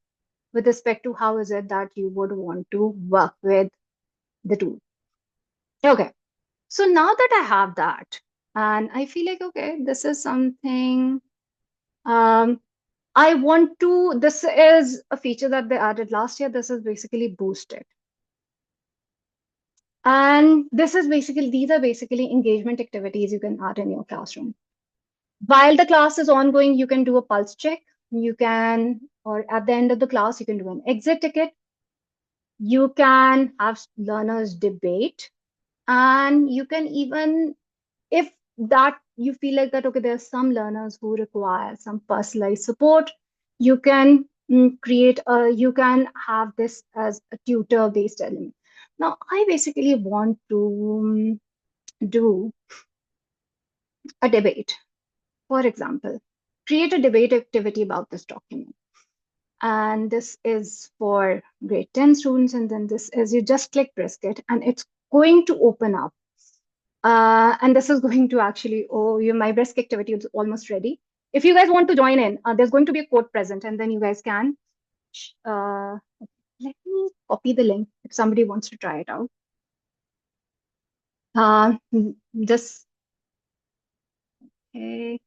with respect to how is it that you would want to work with the tool. Okay, so now that I have that, and I feel like, okay, this is something this is a feature that they added last year. This is basically boosted. And these are basically engagement activities you can add in your classroom. While the class is ongoing, you can do a pulse check. Or at the end of the class, you can do an exit ticket. You can have learners debate. And you can even, if that you feel like that, okay, there's some learners who require some personalized support, you can you can have this as a tutor-based element. Now, I basically want to do a debate. For example, create a debate activity about this document. And this is for grade 10 students. And then this is, you just click Brisket and it's going to open up. And this is going to actually, my Brisk activity is almost ready. If you guys want to join in, there's going to be a code present and then you guys can, let me copy the link if somebody wants to try it out. Just, okay.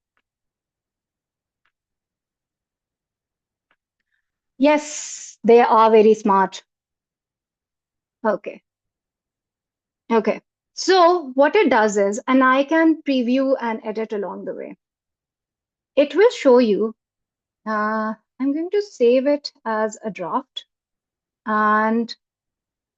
Yes, they are very smart. Okay. Okay. So what it does is, and I can preview and edit along the way. It will show you, I'm going to save it as a draft and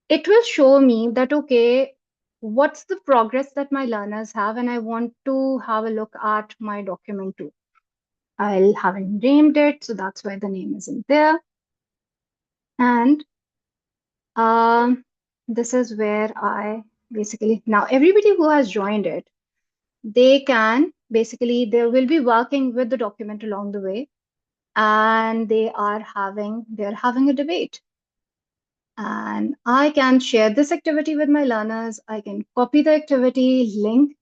it will show me that, okay, what's the progress that my learners have? And I want to have a look at my document too. I haven't named it, so that's why the name isn't there. And this is where I basically, now everybody who has joined it, they will be working with the document along the way and they're having a debate. And I can share this activity with my learners. I can copy the activity link.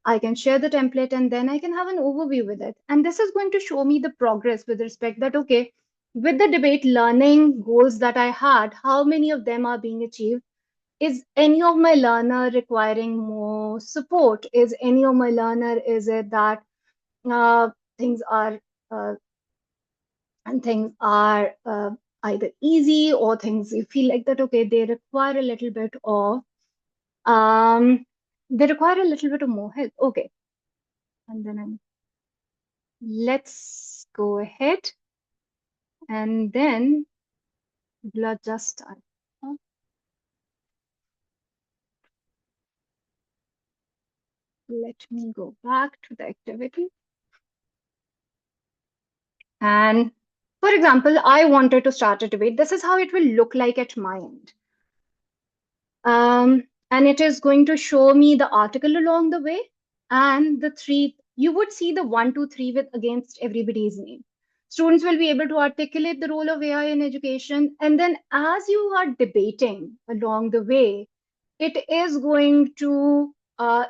I can share the template and then I can have an overview with it. And this is going to show me the progress with respect that, okay, with the debate learning goals that I had, how many of them are being achieved? Is any of my learner requiring more support? Is any of my learner, is it that uh, things are uh, things are either easy or things you feel like that, okay, they require a little bit of um, they require a little bit of more help. Okay, and then let's go ahead and then we'll just start. Let me go back to the activity. And for example, I wanted to start a debate. This is how it will look like at my end. And it is going to show me the article along the way and the three. You would see the 1, 2, 3 with against everybody's name. Students will be able to articulate the role of AI in education. And then as you are debating along the way, it is going to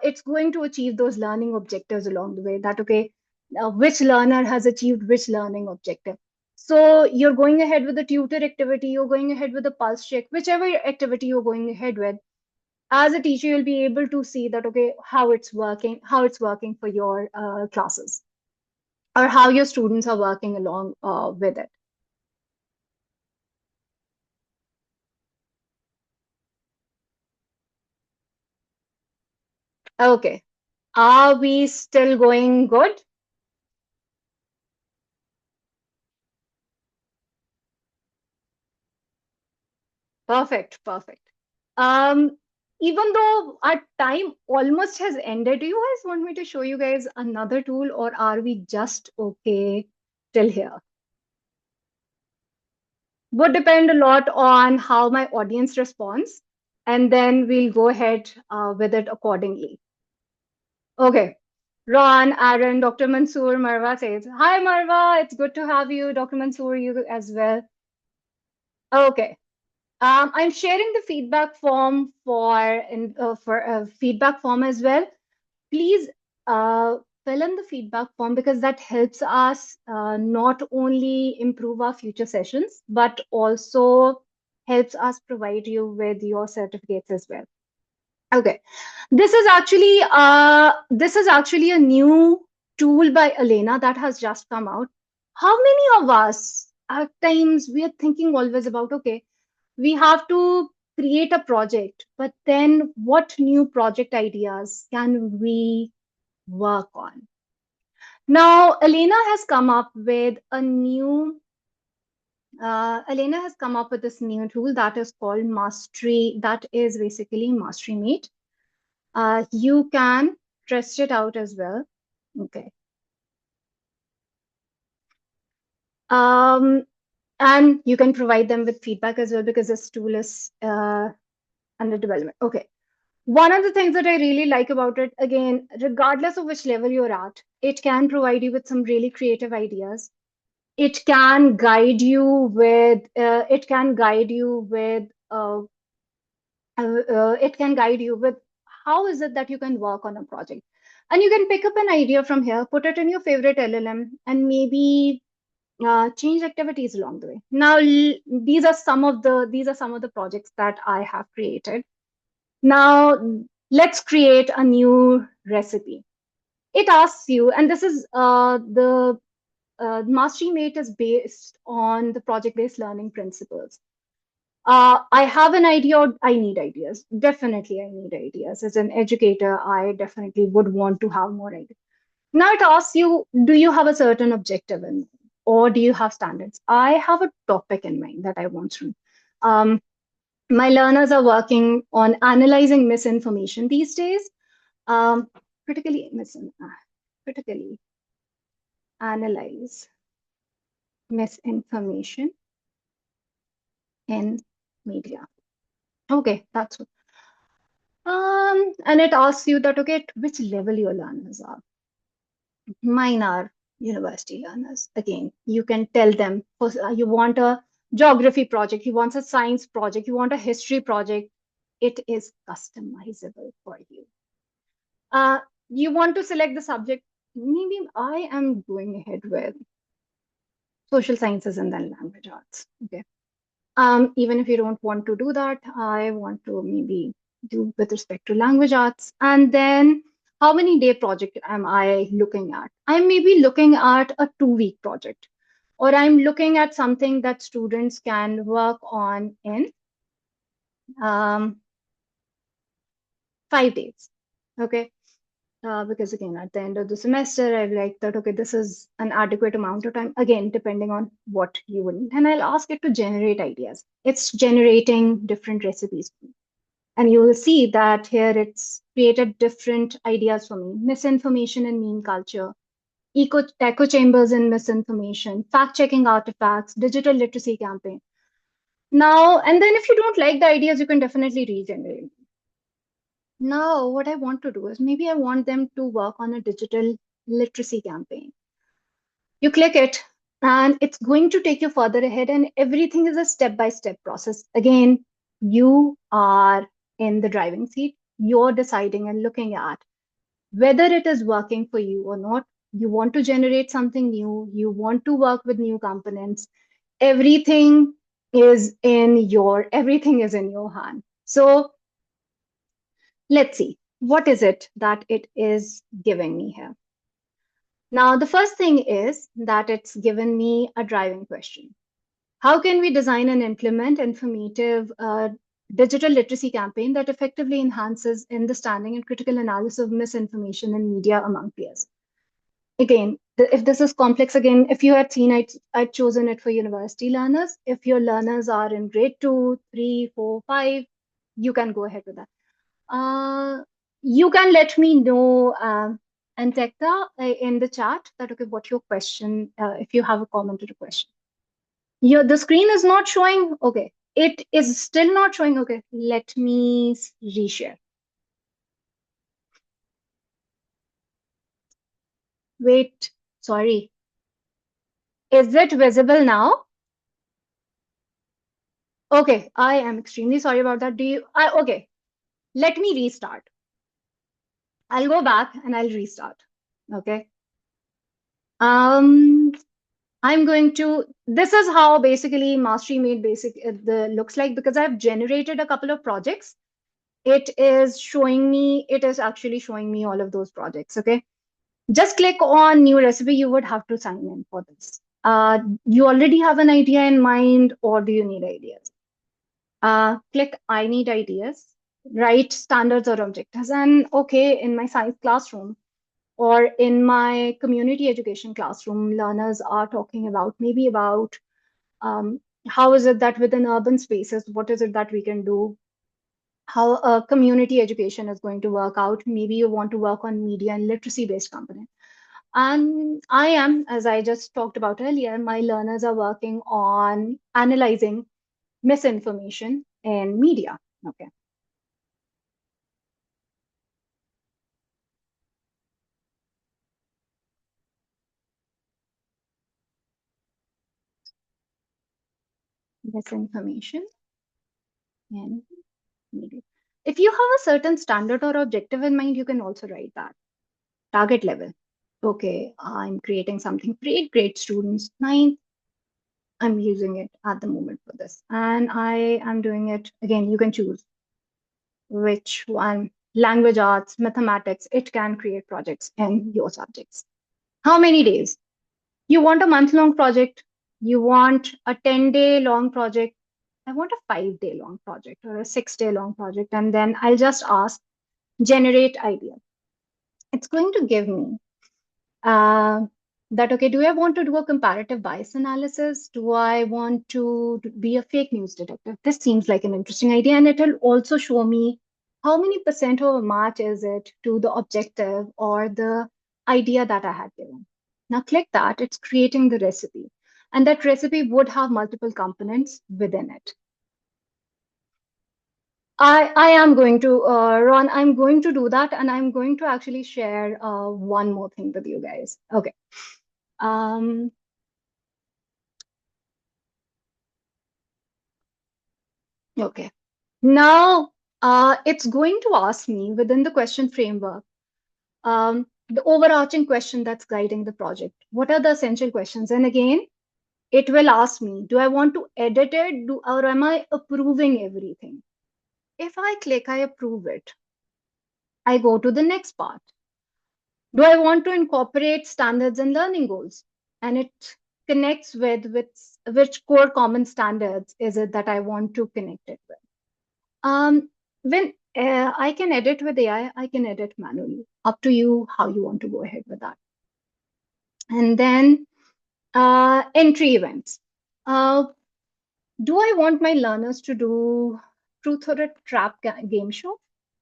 it's going to achieve those learning objectives along the way that, okay, which learner has achieved which learning objective. So you're going ahead with the tutor activity, you're going ahead with the pulse check, whichever activity you're going ahead with. As a teacher, you'll be able to see that, okay, how it's working for your classes, or how your students are working along with it. Okay, are we still going good? Perfect, perfect. Um, Even though our time almost has ended, do you guys want me to show you guys another tool, or are we just okay till here? Would depend a lot on how my audience responds, and then we'll go ahead with it accordingly. Okay. Ron, Aaron, Dr. Mansoor, Marwa says, hi, Marwa. It's good to have you. Dr. Mansoor, you as well. Okay. I'm sharing the feedback form for a feedback form as well. Please fill in the feedback form because that helps us not only improve our future sessions, but also helps us provide you with your certificates as well. Okay, this is actually a new tool by Elena that has just come out. How many of us at times we are thinking always about, okay, we have to create a project, but then what new project ideas can we work on? Now, Elena has come up with this new tool that is called Mastery, that is basically MasteryMate. You can test it out as well. Okay. Um, and you can provide them with feedback as well because this tool is under development. Okay. One of the things that I really like about it, again, regardless of which level you're at, it can provide you with some really creative ideas. It can guide you with, it can guide you with how is it that you can work on a project. And you can pick up an idea from here, put it in your favorite LLM, and maybe change activities along the way. Now, these are some of the projects that I have created. Now, let's create a new recipe. It asks you, and this is the MasteryMate is based on the project-based learning principles. I have an idea, or I need ideas. Definitely, I need ideas. As an educator, I definitely would want to have more ideas. Now it asks you, do you have a certain objective in mind, or do you have standards? I have a topic in mind that I want to. Um, my learners are working on analyzing misinformation these days. Um, critically, critically analyze misinformation in media. Okay, that's what. And it asks you that, okay, at which level your learners are. Mine are university learners. Again, you can tell them you want a geography project, you want a science project, you want a history project, it is customizable for you. Uh, you want to select the subject, maybe I am going ahead with social sciences and then language arts. Okay. Even if you don't want to do that, I want to maybe do with respect to language arts. And then how many day project am I looking at? I may be looking at a 2 week project, or I'm looking at something that students can work on in um, 5 days. Okay. Because again, at the end of the semester, I like that, okay, this is an adequate amount of time, again, depending on what you would need. And I'll ask it to generate ideas. It's generating different recipes. And you will see that here it's created different ideas for me. Misinformation and meme culture, echo chambers and misinformation, fact-checking artifacts, digital literacy campaign. Now, and then if you don't like the ideas, you can definitely regenerate. Now, what I want to do is maybe I want them to work on a digital literacy campaign. You click it, and it's going to take you further ahead, and everything is a step-by-step process. Again, you are in the driving seat. You're deciding and looking at whether it is working for you or not. You want to generate something new. You want to work with new components. Everything is in your hand. So let's see, what is it that it is giving me here? Now, the first thing is that it's given me a driving question. How can we design and implement informative digital literacy campaign that effectively enhances understanding and critical analysis of misinformation in media among peers? Again, if this is complex, again, if you had seen, I'd chosen it for university learners. If your learners are in grade 2, 3, 4, 5, you can go ahead with that. You can let me know, Antekta, in the chat that, okay, what your question, if you have a comment or a question. The screen is not showing. Okay, it is still not showing. Okay, let me reshare. Wait, sorry. Is it visible now? Okay, I am extremely sorry about that. Okay, let me restart. I'll go back and I'll restart. Okay. Um, this is how basically MasteryMate looks like, because I've generated a couple of projects. It is actually showing me all of those projects. Okay. Just click on new recipe. You would have to sign in for this. You already have an idea in mind, or do you need ideas? Click I need ideas, write standards or objectives. And okay, in my science classroom or in my community education classroom, learners are talking about um, how is it that within urban spaces, what is it that we can do? How community education is going to work out. Maybe you want to work on media and literacy based component. And as I just talked about earlier, my learners are working on analyzing misinformation in media. Okay. Misinformation in media. If you have a certain standard or objective in mind, you can also write that. Target level. Okay, I'm creating something for 8th grade students, 9th. I'm using it at the moment for this. And I am doing it, again, you can choose which one. Language arts, mathematics, it can create projects in your subjects. How many days? You want a month-long project? You want a 10-day long project? I want a 5-day long project or a 6-day long project. And then I'll just ask, generate idea. It's going to give me uh, that, okay, do I want to do a comparative bias analysis? Do I want to be a fake news detective? This seems like an interesting idea. And it will also show me how many percent of a match is it to the objective or the idea that I had given. Now click that, it's creating the recipe. And that recipe would have multiple components within it. I am going to, Ron, I'm going to do that. And I'm going to actually share one more thing with you guys. Okay. Um, Okay. Now, it's going to ask me within the question framework, the overarching question that's guiding the project. What are the essential questions? And again, it will ask me, do I want to edit it, or am I approving everything? If I click, I approve it, I go to the next part. Do I want to incorporate standards and learning goals? And it connects with which core common standards is it that I want to connect it with. When I can edit with AI, I can edit manually. Up to you how you want to go ahead with that. And then entry events. Uh, do I want my learners to do truth or a trap game show?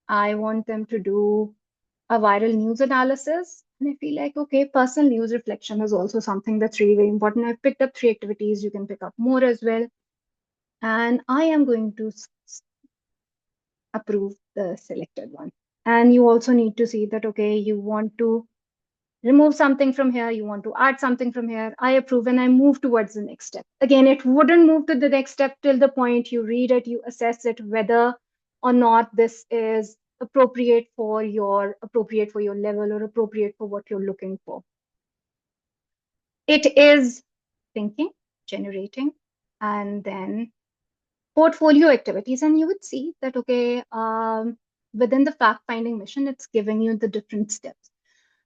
I want them to do a viral news analysis. And I feel like, okay, personal news reflection is also something that's really very important. I've picked up 3 activities. You can pick up more as well. And I am going to approve the selected one. And you also need to see that, okay, you want to remove something from here, you want to add something from here. I approve and I move towards the next step. Again, it wouldn't move to the next step till the point you read it, you assess it, whether or not this is appropriate for your level or appropriate for what you're looking for. It is thinking, generating, and then portfolio activities. And you would see that, okay, within the fact finding mission, it's giving you the different steps.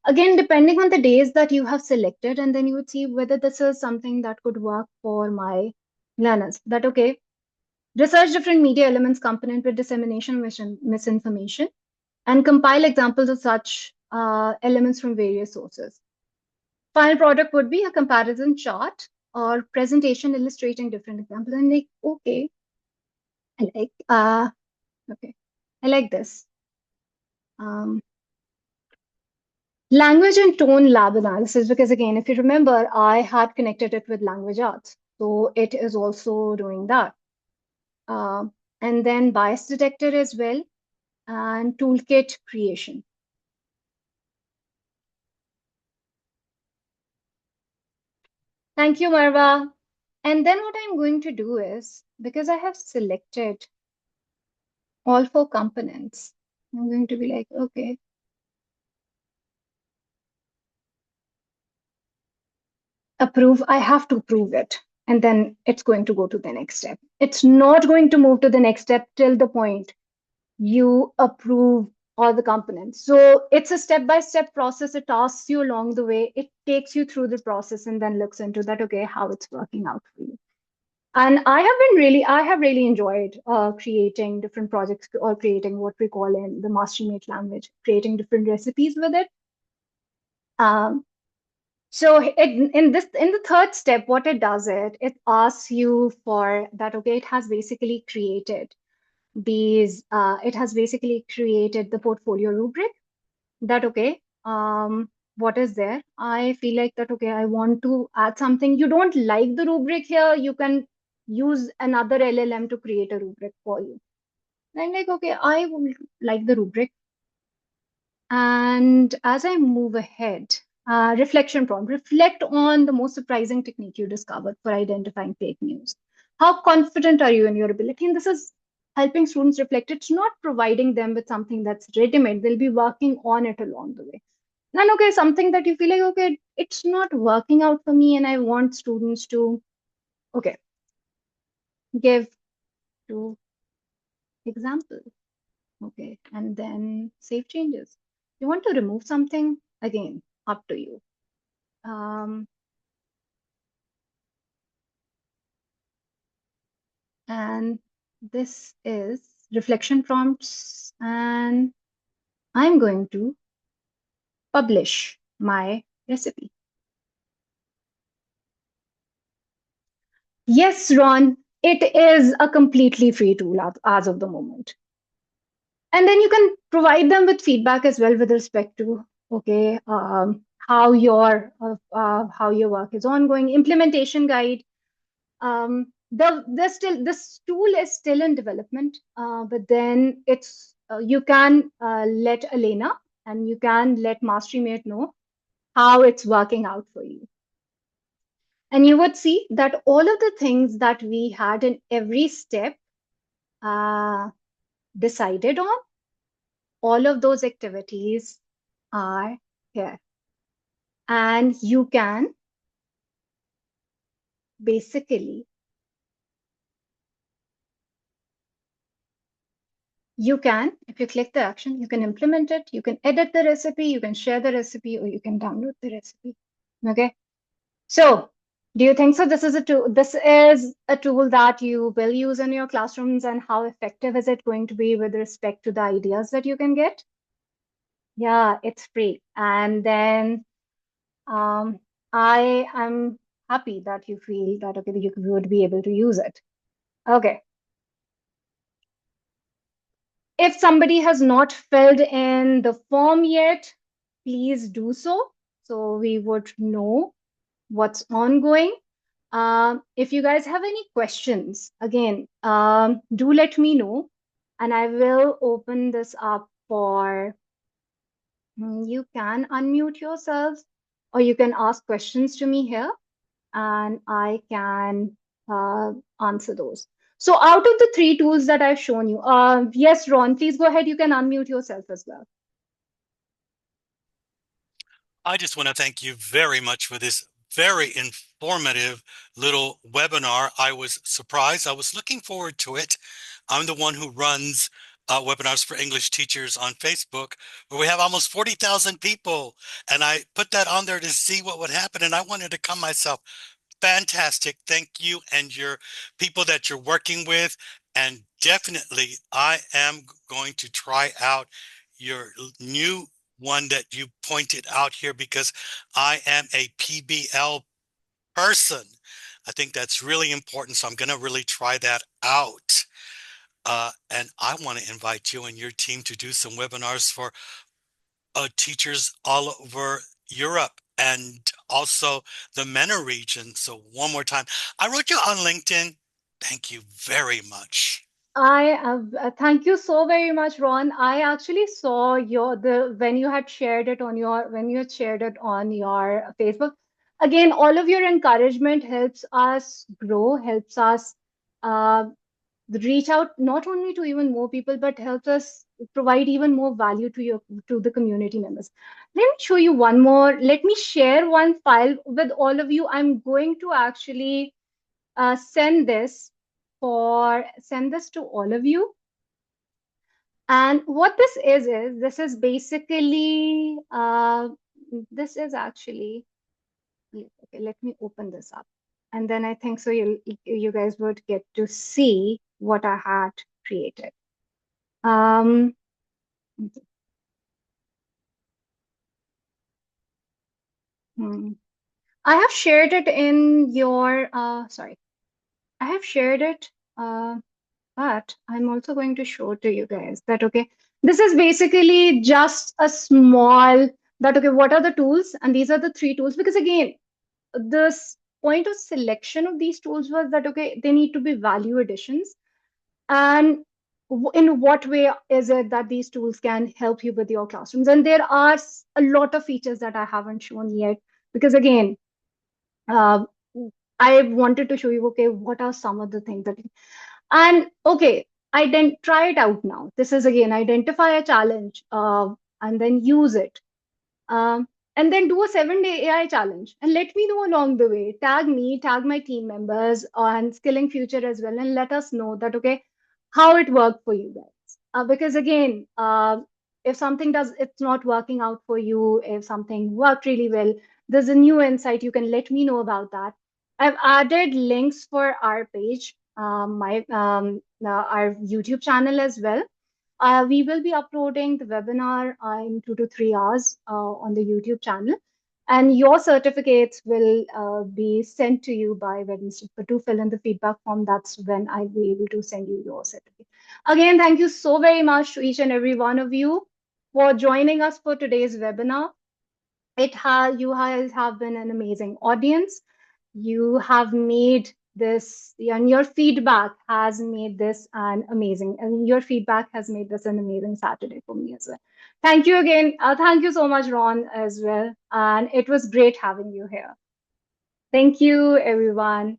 Again, depending on the days that you have selected, and then you would see whether this is something that could work for my learners. That, okay, research different media elements component with dissemination misinformation and compile examples of such elements from various sources. Final product would be a comparison chart or presentation illustrating different examples. And like, okay, I like, okay, I like this. Um, Language and tone lab analysis, because again, if you remember, I had connected it with language arts. So it is also doing that. Uh, and then bias detector as well, and toolkit creation. Thank you, Marva. And then what I'm going to do is, because I have selected all 4 components, I'm going to be like, okay, approve. I have to approve it. And then it's going to go to the next step. It's not going to move to the next step till the point you approve all the components. So it's a step-by-step process. It asks you along the way. It takes you through the process and then looks into that, okay, how it's working out for you. And I have really enjoyed creating different projects or creating what we call in the MasteryMate language, creating different recipes with it. Um, so in the third step, what it does, it asks you for that, okay, it has basically created the portfolio rubric that, okay, what is there? I feel like that, okay, I want to add something. You don't like the rubric here, you can use another LLM to create a rubric for you. And I'm like, okay, I would like the rubric. And as I move ahead, reflection prompt, reflect on the most surprising technique you discovered for identifying fake news. How confident are you in your ability? And this is helping students reflect. It's not providing them with something that's ready-made. They'll be working on it along the way. And okay, something that you feel like, okay, it's not working out for me, and I want students to, okay, give two examples. Okay, and then save changes. You want to remove something? Again, up to you. Um, and this is reflection prompts, and I'm going to publish my recipe. Yes, Ron, it is a completely free tool as of the moment. And then you can provide them with feedback as well with respect to, okay, how your work is ongoing, implementation guide. This tool is still in development, but then you can let Elena and you can let MasteryMate know how it's working out for you. And you would see that all of the things that we had in every step uh, decided on, all of those activities are here. And you can basically, if you click the action, you can implement it, you can edit the recipe, you can share the recipe, or you can download the recipe. Okay. So, do you think so? This is a tool. This is a tool that you will use in your classrooms, and how effective is it going to be with respect to the ideas that you can get? Yeah, it's free. And then um, I am happy that you feel that okay, you would be able to use it. Okay. If somebody has not filled in the form yet, please do so. So we would know what's ongoing. If you guys have any questions, again, do let me know, and I will open this up for you can unmute yourselves, or you can ask questions to me here, and I can answer those. So out of the three tools that I've shown you, yes, Ron, please go ahead. You can unmute yourself as well. I just want to thank you very much for this very informative little webinar. I was surprised. I was looking forward to it. I'm the one who runs webinars for English teachers on Facebook, where we have almost 40,000 people. And I put that on there to see what would happen. And I wanted to come myself. Fantastic. Thank you and your people that you're working with. And definitely, I am going to try out your new one that you pointed out here because I am a PBL person. I think that's really important. So I'm going to really try that out. And I want to invite you and your team to do some webinars for teachers all over Europe and also the MENA region. So one more time, I wrote you on LinkedIn. Thank you very much. I thank you so very much, Ron. I actually saw your the when you had shared it on your Facebook. Again, all of your encouragement helps us grow, helps us uh, reach out not only to even more people, but helps us provide even more value to the community members. Let me show you one more. Let me share one file with all of you. I'm going to actually send this to all of you. And what this is basically this is actually okay. Let me open this up, and then I think so you guys would get to see what I had created. Um, hmm. I have shared it in your sorry, I have shared it. But I'm also going to show to you guys that, okay, this is basically just a small, that, okay, what are the tools? And these are the three tools. Because again, this point of selection of these tools was that, okay, they need to be value additions. And in what way is it that these tools can help you with your classrooms? And there are a lot of features that I haven't shown yet. Because again, uh, I wanted to show you, okay, what are some of the things that and okay, try it out now. This is again identify a challenge and then use it. And then do a 7-day AI challenge and let me know along the way. Tag me, tag my team members on Skilling Future as well, and let us know that, okay, how it worked for you guys. Because again, if something it's not working out for you, if something worked really well, there's a new insight, you can let me know about that. I've added links for our page, our YouTube channel as well. We will be uploading the webinar in 2 to 3 hours on the YouTube channel, and your certificates will be sent to you by Wednesday. But to fill in the feedback form, that's when I'll be able to send you your certificate. Again, thank you so very much to each and every one of you for joining us for today's webinar. You guys have been an amazing audience. You have made this, and your feedback has made this an amazing, and your feedback has made this an amazing Saturday for me as well. Thank you again. Thank you so much, Ron, as well. And it was great having you here. Thank you, everyone.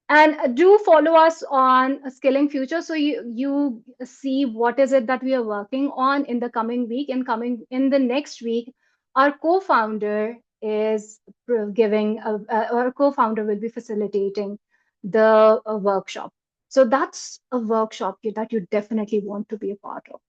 And do follow us on Skilling Future, so you see what is it that we are working on in the coming week. And coming in the next week, our co-founder is our co-founder will be facilitating the workshop. So that's a workshop that you definitely want to be a part of.